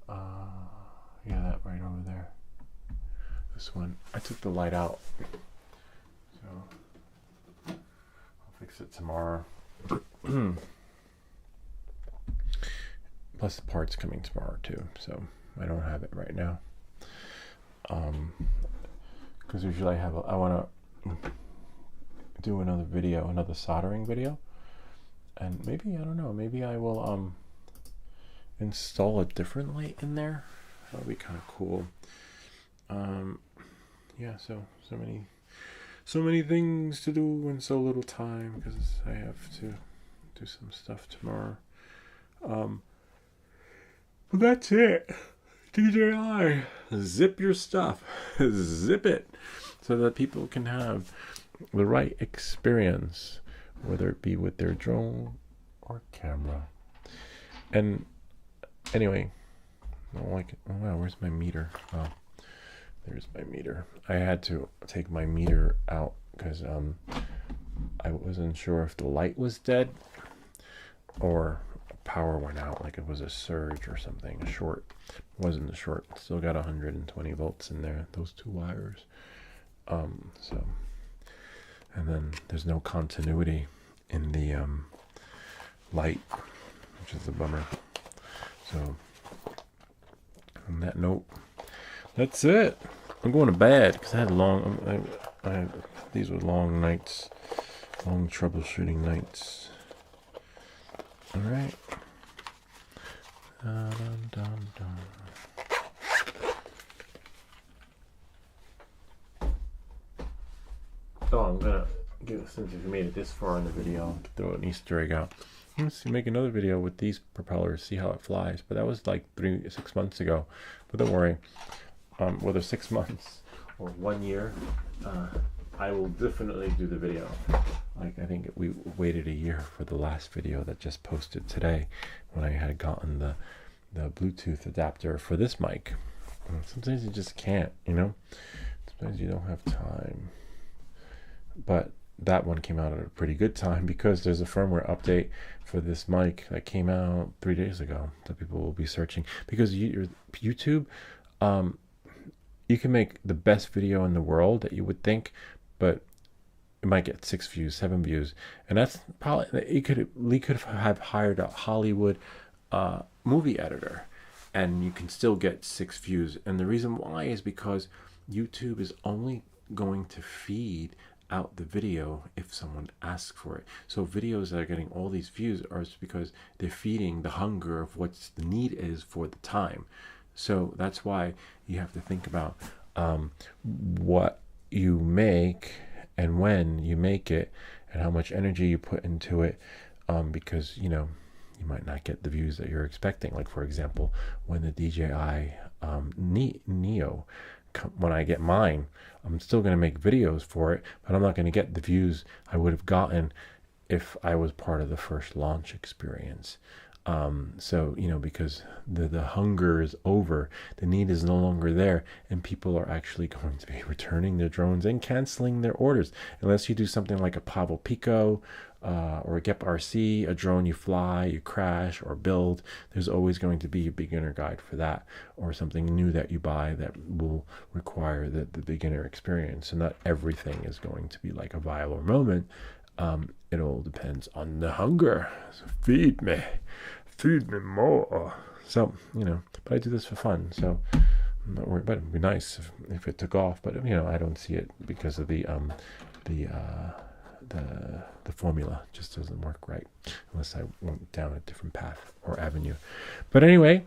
yeah, that right over there. This one, I took the light out, so I'll fix it tomorrow. Plus the part's coming tomorrow too, so I don't have it right now. Because usually I want to do another video, another soldering video, and maybe, I don't know, maybe I will install it differently in there. That would be kind of cool. Yeah, so many things to do in so little time, because I have to do some stuff tomorrow. But that's it. DJI, zip your stuff. Zip it so that people can have the right experience, whether it be with their drone or camera. And anyway, I don't like it. Oh wow, where's my meter? Oh, there's my meter. I had to take my meter out because I wasn't sure if the light was dead or power went out, like it was a surge or something. A short. It wasn't a short. Still got 120 volts in there, those two wires. So, and then there's no continuity in the light, which is a bummer. So on that note, that's it. I'm going to bed because I had these were long nights, long troubleshooting nights. All right. Dun, dun, dun. Oh, I'm gonna give, since you made it this far in the video, throw an Easter egg out. Let's make another video with these propellers, see how it flies. But that was like 6 months ago. But don't worry, whether 6 months or 1 year, I will definitely do the video. Like, I think we waited a year for the last video that just posted today, when I had gotten the Bluetooth adapter for this mic. Sometimes you just can't, you know. Sometimes you don't have time. But that one came out at a pretty good time, because there's a firmware update for this mic that came out 3 days ago that people will be searching. Because YouTube, you can make the best video in the world that you would think, but it might get 6 views, 7 views, and that's probably, he could have hired a Hollywood movie editor, and you can still get 6 views. And the reason why is because YouTube is only going to feed out the video if someone asks for it. So videos that are getting all these views are because they're feeding the hunger of what the need is for the time. So that's why you have to think about what you make and when you make it and how much energy you put into it, because, you know, you might not get the views that you're expecting. Like, for example, when the DJI Neo, when I get mine, I'm still going to make videos for it, but I'm not going to get the views I would have gotten if I was part of the first launch experience. So, you know, because the hunger is over, the need is no longer there, and people are actually going to be returning their drones and canceling their orders, unless you do something like a Pavel Pico or a Gep RC, a drone you fly, you crash or build. There's always going to be a beginner guide for that, or something new that you buy that will require the beginner experience. So not everything is going to be like a viral moment. It all depends on the hunger. So feed me more. So, you know, but I do this for fun, so I'm not worried. But it'd be nice if it took off, but, you know, I don't see it because of the formula just doesn't work right unless I went down a different path or avenue. But anyway,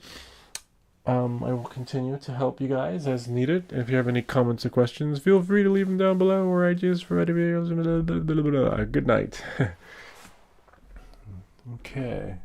I will continue to help you guys as needed. If you have any comments or questions, feel free to leave them down below, or ideas for other videos. Good night. Okay.